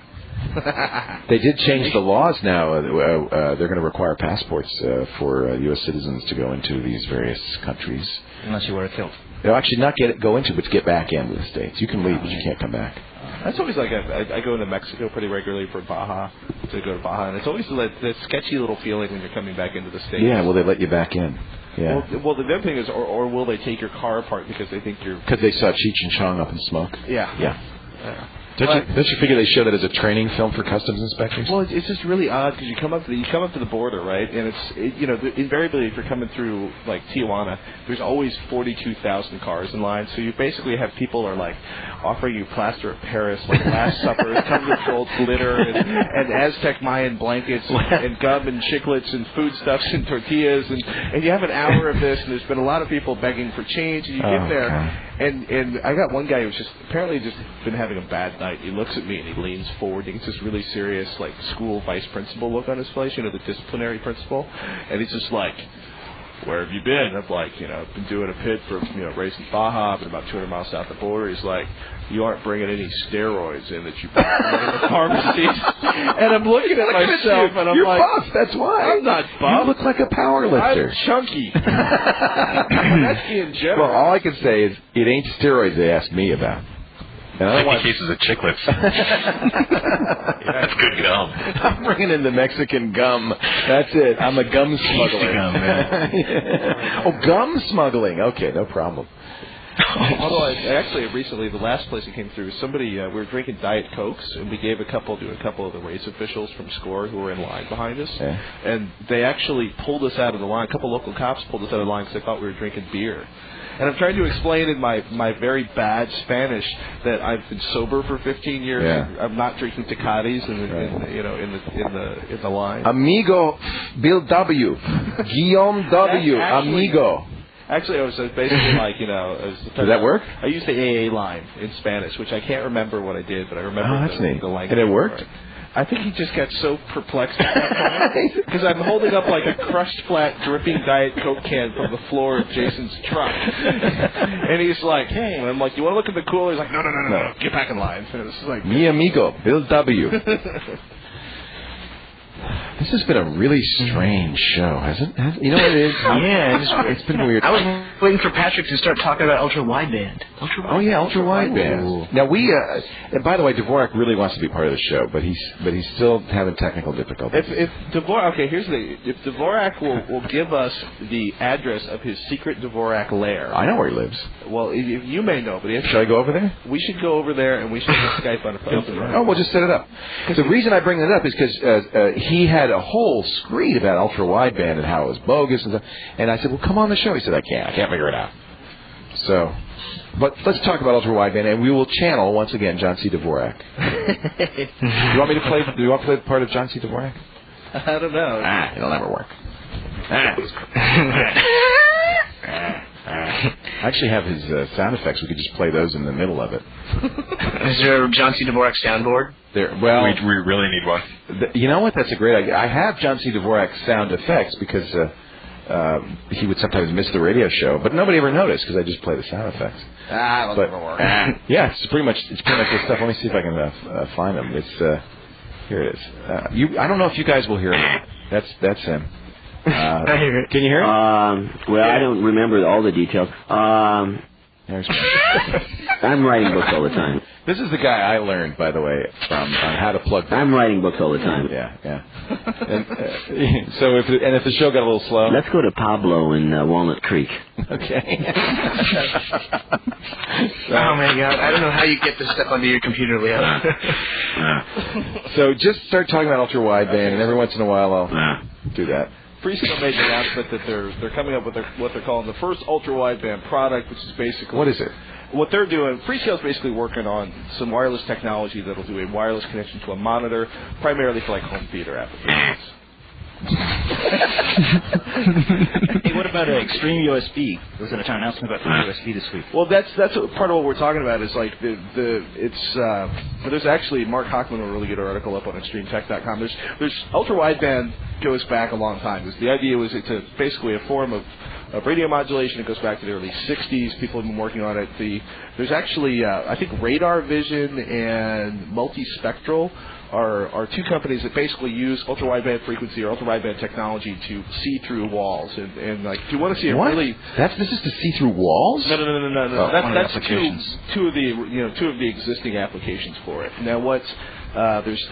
They did change the laws now. They're going to require passports for U.S. citizens to go into these various countries. Unless you wear a kilt. They'll actually not go into, but to get back into the States. You can leave, but you can't come back. That's always like I go into Mexico pretty regularly for Baja, and it's always like that sketchy little feeling when you're coming back into the States. Yeah, will they let you back in? Yeah. Well, the other thing is, or will they take your car apart because they think you're... Because they saw Cheech and Chong up in smoke? Yeah. Don't you figure they show that as a training film for customs inspectors? Well, it's just really odd because you come up to the border, right? And invariably if you're coming through like Tijuana, there's always 42,000 cars in line. So you basically have people are like offering you plaster of Paris, like Last Supper, controlled glitter, and Aztec Mayan blankets, and gum and chiclets and foodstuffs and tortillas, and you have an hour of this, and there's been a lot of people begging for change, and you get there, and I got one guy who's apparently been having a bad night. He looks at me and he leans forward. He gets this really serious, like, school vice principal look on his face, the disciplinary principal. And he's just like, where have you been? I'm like, I've been doing a pit for, racing Baja. I've been about 200 miles south of the border. He's like, you aren't bringing any steroids in that you put in the pharmacies. And I'm looking at myself and I'm You're like, buff, that's why. I'm not buff. You look like a power lifter. I'm chunky. That's being generous. Well, all I can say is, it ain't steroids they asked me about. And I don't want cases of chiclets. That's good gum. I'm bringing in the Mexican gum. That's it. I'm a gum smuggler. Gum, man. Oh, gum smuggling. Okay, no problem. Although actually recently, the last place it came through, somebody we were drinking Diet Cokes, and we gave a couple of the race officials from SCORE who were in line behind us, and they actually pulled us out of the line. A couple local cops pulled us out of the line because they thought we were drinking beer. And I'm trying to explain in my very bad Spanish that I've been sober for 15 years. Yeah. I'm not drinking Tecatis in the line. Amigo, Bill W. Guillaume W. Amigo. Actually, I was basically like, Does that work? I used the AA line in Spanish, which I can't remember what I did, but I remember the language. And it worked? I think he just got so perplexed at that point because I'm holding up like a crushed, flat, dripping Diet Coke can from the floor of Jason's truck, and he's like, "Hey," and I'm like, "You want to look at the cooler?" He's like, "No, get back in line." And this is like, mi amigo, Bill W. This has been a really strange show, hasn't it? You know what it is? Yeah, it's been weird. I was waiting for Patrick to start talking about ultra-wideband. Ultra-wideband. Now and by the way, Dvorak really wants to be part of the show, but he's still having technical difficulties. If Dvorak, here's the thing. If Dvorak will give us the address of his secret Dvorak lair. I know where he lives. Well, you may know, but should I go over there? We should go over there, and we should Skype on a phone. Oh, we'll just set it up. The reason I bring that up is because he had a whole screed about ultra-wideband and how it was bogus and stuff. And I said, well, come on the show. He said, I can't figure it out. So, but let's talk about ultra-wideband, and we will channel, once again, John C. Dvorak. Do you want to play the part of John C. Dvorak? I don't know. It'll never work. I actually have his sound effects. We could just play those in the middle of it. Is there a John C. Dvorak soundboard? Well, we really need one. You know what? That's a great idea. I have John C. Dvorak's sound effects because he would sometimes miss the radio show, but nobody ever noticed because I just play the sound effects. That'll never work. Yeah, it's pretty much the stuff. Let me see if I can find them. It's here it is. I don't know if you guys will hear it. That's him. I hear it. Can you hear it? Well, I don't remember all the details. I'm writing books all the time. This is the guy I learned, by the way, from on how to plug. I'm writing books all the time. Yeah. And, so if the show got a little slow, let's go to Pablo in Walnut Creek. Okay. Oh my God! I don't know how you get this stuff onto your computer, Leo. So just start talking about ultra wideband, and every once in a while I'll do that. Freescale made the announcement that they're coming up with what they're calling the first ultra wideband product, which is basically what is it? What they're doing, Freescale's basically working on some wireless technology that'll do a wireless connection to a monitor, primarily for like home theater applications. Hey, what about Extreme USB? There was an announcement about USB this week. Well, that's part of what we're talking about. Is like there's actually Mark Hochman wrote a really good article up on ExtremeTech.com. There's ultra wideband goes back a long time. The idea was it's basically a form of radio modulation. It goes back to the early 60s. People have been working on it. There's actually I think Radar Vision and Multispectral are two companies that basically use ultra-wideband frequency or ultra-wideband technology to see through walls. And like, if you want to see it really... This is to see through walls? No. Oh, That's two of the existing applications for it. Now, there's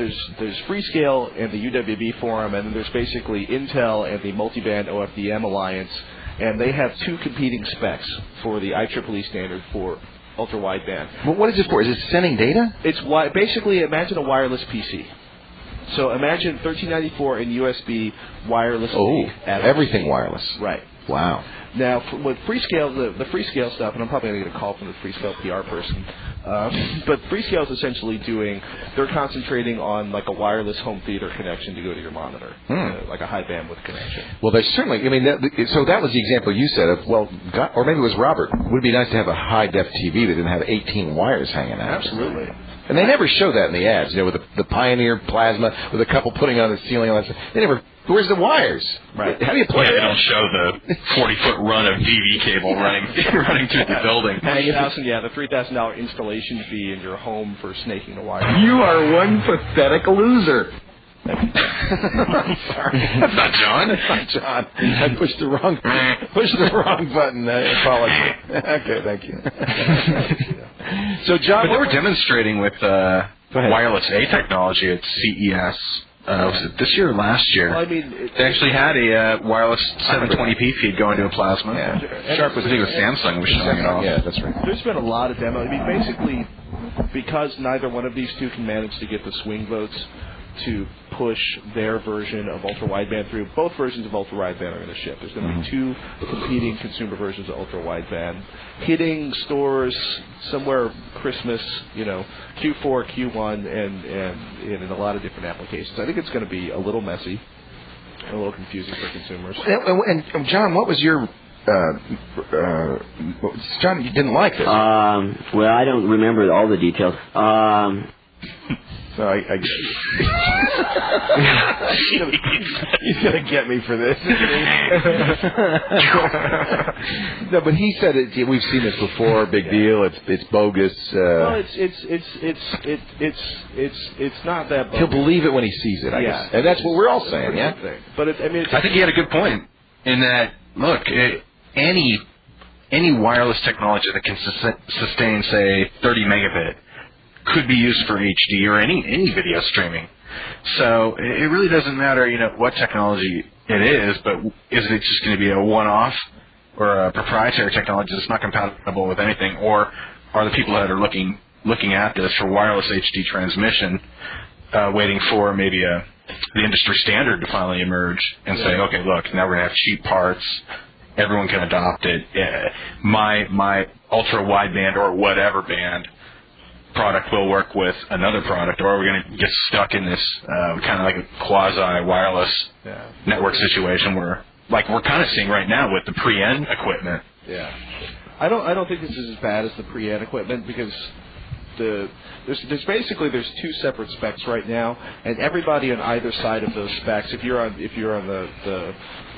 Freescale and the UWB Forum, and then there's basically Intel and the Multiband OFDM Alliance, and they have two competing specs for the IEEE standard for ultra-wideband. Well, what is it for? Is it sending data? It's basically, imagine a wireless PC. So imagine 1394 and USB wireless. Everything wireless. Right. Wow. Now, with Freescale, the Freescale stuff, and I'm probably going to get a call from the Freescale PR person, but Freescale is essentially they're concentrating on like a wireless home theater connection to go to your monitor, like a high bandwidth connection. Well, there's certainly, so that was the example you said of, or maybe it was Robert, would it be nice to have a high-def TV that didn't have 18 wires hanging out? Absolutely. And they never show that in the ads, with the Pioneer plasma, with a couple putting on the ceiling, all that stuff. They never. Where's the wires? Right. How do you play it? They don't show the 40-foot run of DV cable running through the building. The $3,000 installation fee in your home for snaking the wire. You are one pathetic loser. Sorry. That's not John. That's not John. I pushed the wrong button. Apology. Okay, thank you. So, John, but they were demonstrating with wireless A technology at CES. Was it this year or last year? Well, they actually had a wireless 720p feed going to a plasma. Yeah. Sharp was doing with Samsung was showing it off. Yeah, that's right. There's been a lot of demos. Basically, because neither one of these two can manage to get the swing votes to push their version of ultra-wideband through, both versions of ultra-wideband are going to ship. There's going to be two competing consumer versions of ultra-wideband hitting stores somewhere Christmas, Q4, Q1, and in a lot of different applications. I think it's going to be a little messy, a little confusing for consumers. And John, what was your... John, you didn't like this. Well, I don't remember all the details. So he's gonna get me for this. No, but he said it. We've seen this before. Big deal. It's bogus. Well, it's not that bogus. He'll believe it when he sees it. I guess, and that's what we're all saying. Yeah. But I think he had a good point in that. Look, any wireless technology that can sustain, say, 30 megabit. Could be used for HD or any video streaming. So it really doesn't matter, what technology it is, but is it just going to be a one-off or a proprietary technology that's not compatible with anything, or are the people that are looking at this for wireless HD transmission waiting for maybe the industry standard to finally emerge and say, okay, look, now we're going to have cheap parts. Everyone can adopt it. My ultra-wideband or whatever band product will work with another product, or are we going to get stuck in this kind of like a quasi-wireless network situation where, like we're kind of seeing right now with the pre-N equipment? Yeah. I don't think this is as bad as the pre-ed equipment because there's two separate specs right now, and everybody on either side of those specs, if you're on the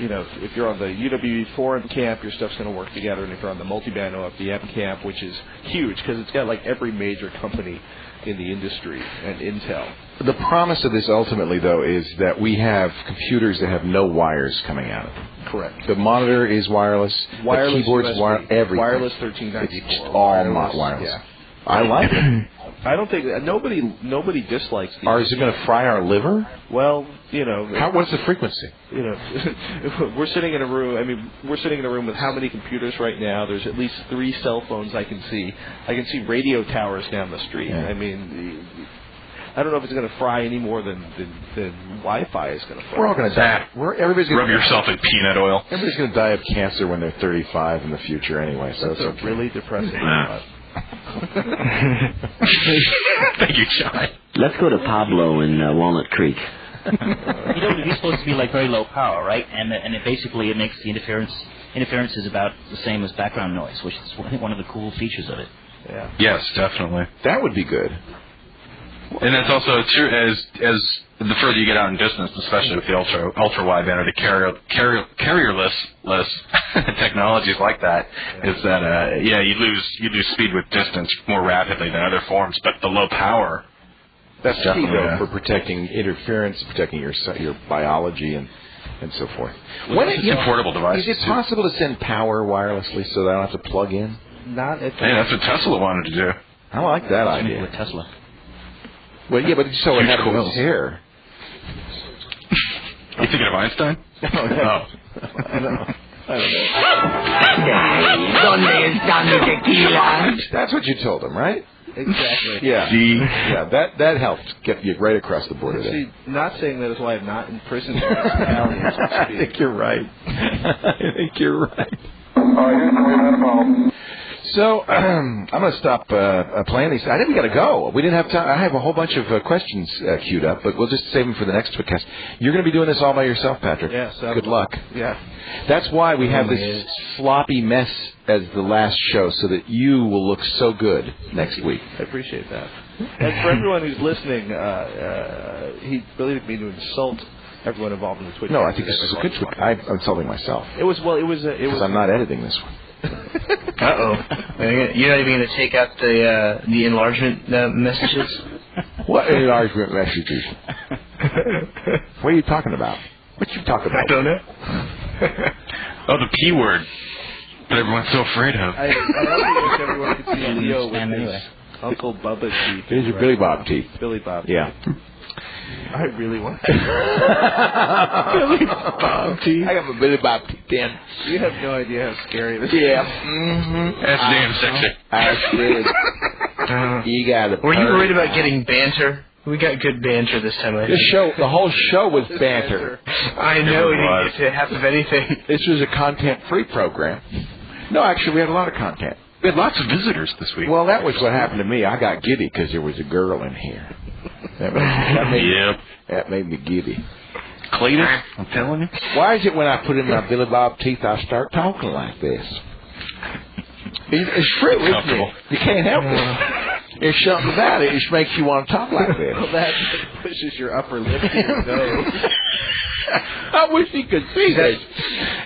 UWE forum camp, your stuff's going to work together, and if you're on the multiband OFDM camp, which is huge because it's got like every major company in the industry and Intel. The promise of this ultimately, though, is that we have computers that have no wires coming out of them. Correct. The monitor is wireless. Wireless the keyboard's USB, everything. Wireless 1394. It's all wireless. Yeah. I like it. I don't think nobody dislikes these. Or is it going to fry our liver? Well, what's the frequency? We're sitting in a room. I mean, we're sitting in a room with how many computers right now? There's at least 3 cell phones I can see. I can see radio towers down the street. Yeah. I mean, I don't know if it's going to fry any more than Wi-Fi is going to fry. We're all going to die. Everybody's Rub yourself in peanut oil. Everybody's going to die of cancer when they're 35 in the future anyway. So that's it's okay. Really depressing thought. Thank you, John. Let's go to Pablo in Walnut Creek. He's supposed to be like very low power, right? And it basically it makes the interference is about the same as background noise, which is one of the cool features of it. Yeah. Yes, definitely. That would be good. And that's also true as the further you get out in distance, especially with the ultra wideband or the carrierless technologies like that, is that you lose speed with distance more rapidly than other forms, but the low power. That's key though for protecting interference, protecting your biology and so forth. It's portable devices. Is it possible to send power wirelessly so that I don't have to plug in? Not at Hey, that's what Tesla wanted to do. I like that idea. With Tesla. Well, yeah, but so it happened with his hair. You thinking of Einstein? I don't know. That's what you told him, right? Exactly. Yeah. Yeah, that helped get you right across the board. See, not saying that is why I'm not in prison. I think you're right. I think you're right. So I'm going to stop playing these. I think we got to go. We didn't have time. I have a whole bunch of questions queued up, but we'll just save them for the next podcast. You're going to be doing this all by yourself, Patrick. Yes. Good luck. Yeah. That's why we have this floppy mess as the last show, so that you will look so good next week. I appreciate that. And for everyone who's listening, he really didn't mean to insult everyone involved in the Twitch. No, I think this is a good Twitch. I'm insulting myself. It was. Because I'm not editing this one. Uh-oh. You're not even going to take out the enlargement messages? What enlargement messages? What are you talking about? What you talking about? I don't know. Oh, the P word that everyone's so afraid of. I wish everyone could see Leo with his Uncle Bubba's teeth. These are Billy Bob teeth. Billy Bob. Yeah. I really want Billy Bob teeth. I have a Billy Bob teeth, Dan. You have no idea how scary this is. Yeah. That's damn sexy. I did. You got it. Were you worried about getting banter? We got good banter this time. The whole show was banter. I know, we didn't get to half of anything. This was a content-free program. No, actually, we had a lot of content. We had lots of visitors this week. Well, that was what happened to me. I got giddy because there was a girl in here. That made me giddy. Cletus, I'm telling you. Why is it when I put in my Billy Bob teeth, I start talking like this? It's true, isn't it? You can't help it. There's something about it. It just makes you want to talk like this. Well, that pushes your upper lip to your nose. I wish you could see this.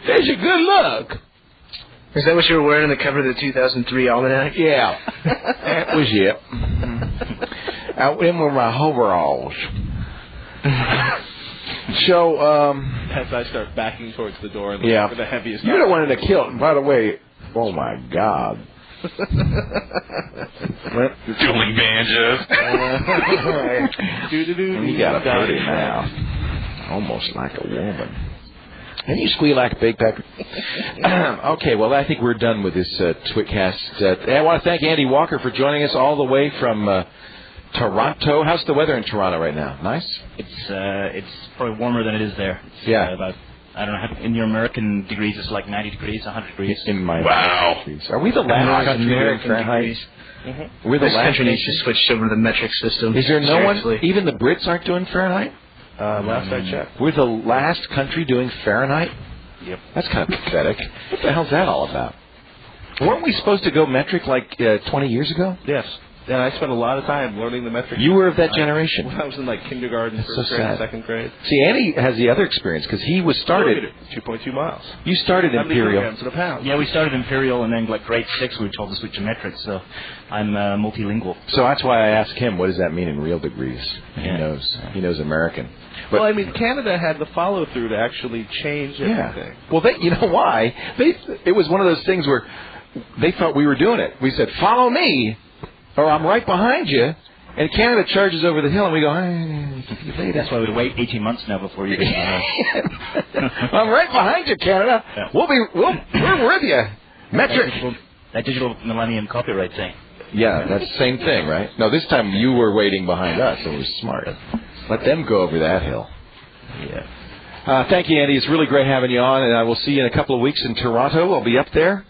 There's a good look. Is that what you were wearing on the cover of the 2003 Almanac? Yeah. That was it. Them were my overalls. So, as I start backing towards the door and yeah. for the heaviest. You're the one in the kilt. And by the way, oh my God. Dueling banjos. You got a pretty mouth. Almost like a woman. And you squeal like a pig, Patrick. Okay, well, I think we're done with this Twitcast. I want to thank Andy Walker for joining us all the way from Toronto. How's the weather in Toronto right now? Nice? It's probably warmer than it is there. It's, about, I don't know, in your American degrees, it's like 90 degrees, 100 degrees. In my wow. Degrees. Are we the last country doing Fahrenheit? Mm-hmm. We're the last country needs to switch over to the metric system. Is there no one, even the Brits aren't doing Fahrenheit? Last I checked. We're the last country doing Fahrenheit? Yep. That's kind of pathetic. What the hell's that all about? Weren't we supposed to go metric like 20 years ago? Yes. And I spent a lot of time learning the metric. You were of that generation. When I was in like kindergarten, first grade, second grade. See, Andy has the other experience because he was started 2.2 miles. You started Imperial. Kilograms in a pound. Yeah, we started Imperial, and then like grade 6 we were told to switch to metric. So I'm multilingual. So that's why I asked him, what does that mean in real degrees? He knows. He knows American. But, well, I mean, Canada had the follow through to actually change everything. Well, you know why? It was one of those things where they thought we were doing it. We said, "Follow me." Or I'm right behind you, and Canada charges over the hill, and we go, hey, that's why we wait 18 months now before you get I'm right behind you, Canada. Yeah. We're with you. Metric. That digital millennium copyright thing. Yeah, that's the same thing, right? No, this time you were waiting behind us, and it was smart. Let them go over that hill. Yeah. Thank you, Andy. It's really great having you on, and I will see you in a couple of weeks in Toronto. I'll be up there.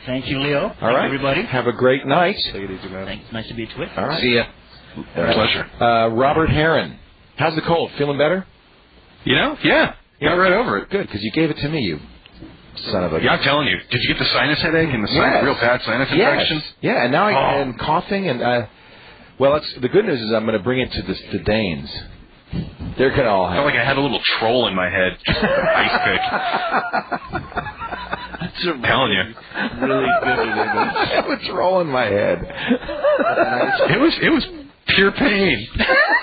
Thank you, Leo. All right, everybody. Have a great night. Take it easy, man. Thanks. Nice to be at TWiT. All right. See ya. Pleasure. Robert Heron. How's the cold? Feeling better? Yeah. Got right over it. Good, because you gave it to me, you son of a... Yeah, I'm telling you. Did you get the sinus headache and the real bad sinus infection? Yeah, and now I'm coughing and... well, the good news is I'm going to bring it to the Danes. They're going to all have... I felt like I had a little troll in my head. Just an ice pick. I'm telling you. Really good. I have a troll in my head. It was pure pain.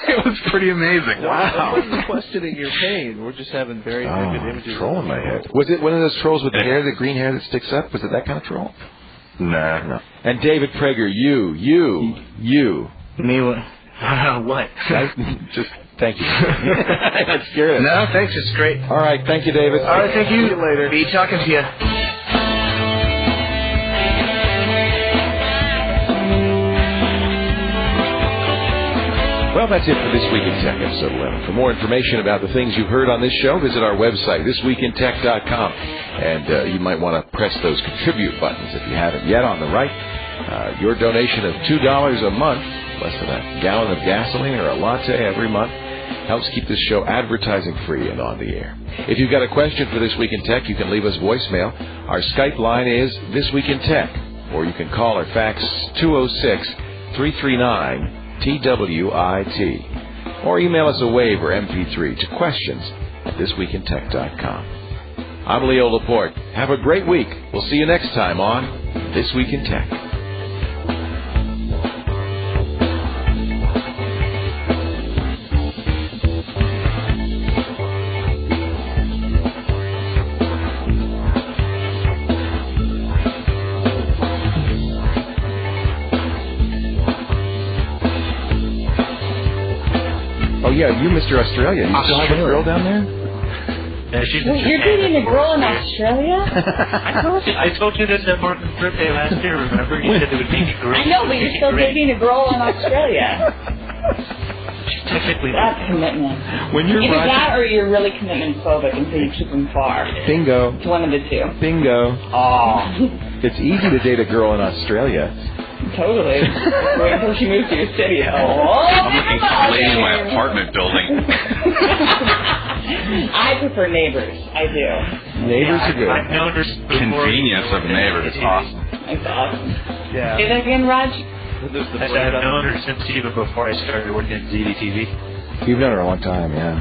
It was pretty amazing. Wow. I wasn't questioning your pain. We're just having very vivid images. Troll in my head. Was it one of those trolls with the green hair that sticks up? Was it that kind of troll? Nah. No. And David Prager, you. Me what? What? Just... Thank you. That's scared. No, thanks. It's great. All right. Thank you, David. All right. Thank you. See you later. Be talking to you. Well, that's it for This Week in Tech, episode 11. For more information about the things you've heard on this show, visit our website, thisweekintech.com. And you might want to press those contribute buttons if you haven't yet on the right. Your donation of $2 a month, less than a gallon of gasoline or a latte every month, helps keep this show advertising free and on the air. If you've got a question for This Week in Tech, you can leave us voicemail. Our Skype line is This Week in Tech, or you can call or fax 206-339-TWiT, or email us a wave or MP3 to questions@thisweekintech.com. I'm Leo Laporte. Have a great week. We'll see you next time on This Week in Tech. Yeah, you, Mr. Australia. You still have a girl down there? You're dating a girl in Australia? I told you this at Martin's birthday last year, remember? You said it would make me great. I know, but you're still dating a girl in Australia. Technically, that's commitment. When you're either that or you're really commitment phobic and so you keep them far. Bingo. It's one of the two. Bingo. Oh. It's easy to date a girl in Australia. Totally. Wait until she moves to your city. I'm looking for a lady in my apartment building. I prefer neighbors. I do. Neighbors are good. I've known her Convenience of neighbors. It's awesome. It's awesome. Yeah. Say that again, Raj? I've known her since even before I started working at ZDTV. You've known her a long time, yeah.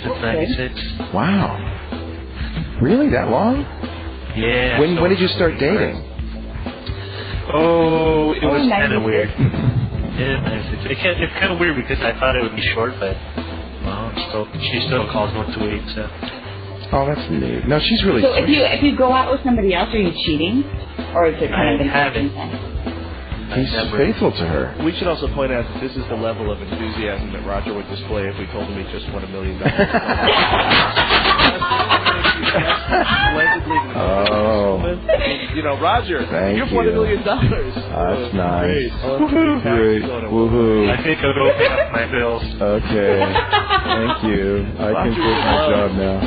Since 96. Wow. Really? That long? Yeah. When did you start dating? Oh, it was kind of weird. It's kind of weird because I thought it would be short, but well, she still calls once a week. So. Oh, that's neat. No, she's really. So if you go out with somebody else, are you cheating, or is it kind of an haven't. He's faithful to her. We should also point out that this is the level of enthusiasm that Roger would display if we told him he just won $1 million. Oh. You know, Roger, you've won $1 million. That's nice. Woohoo. Great. Woohoo. I think I'll go pay up my bills. Okay. Thank you. I can quit my job now.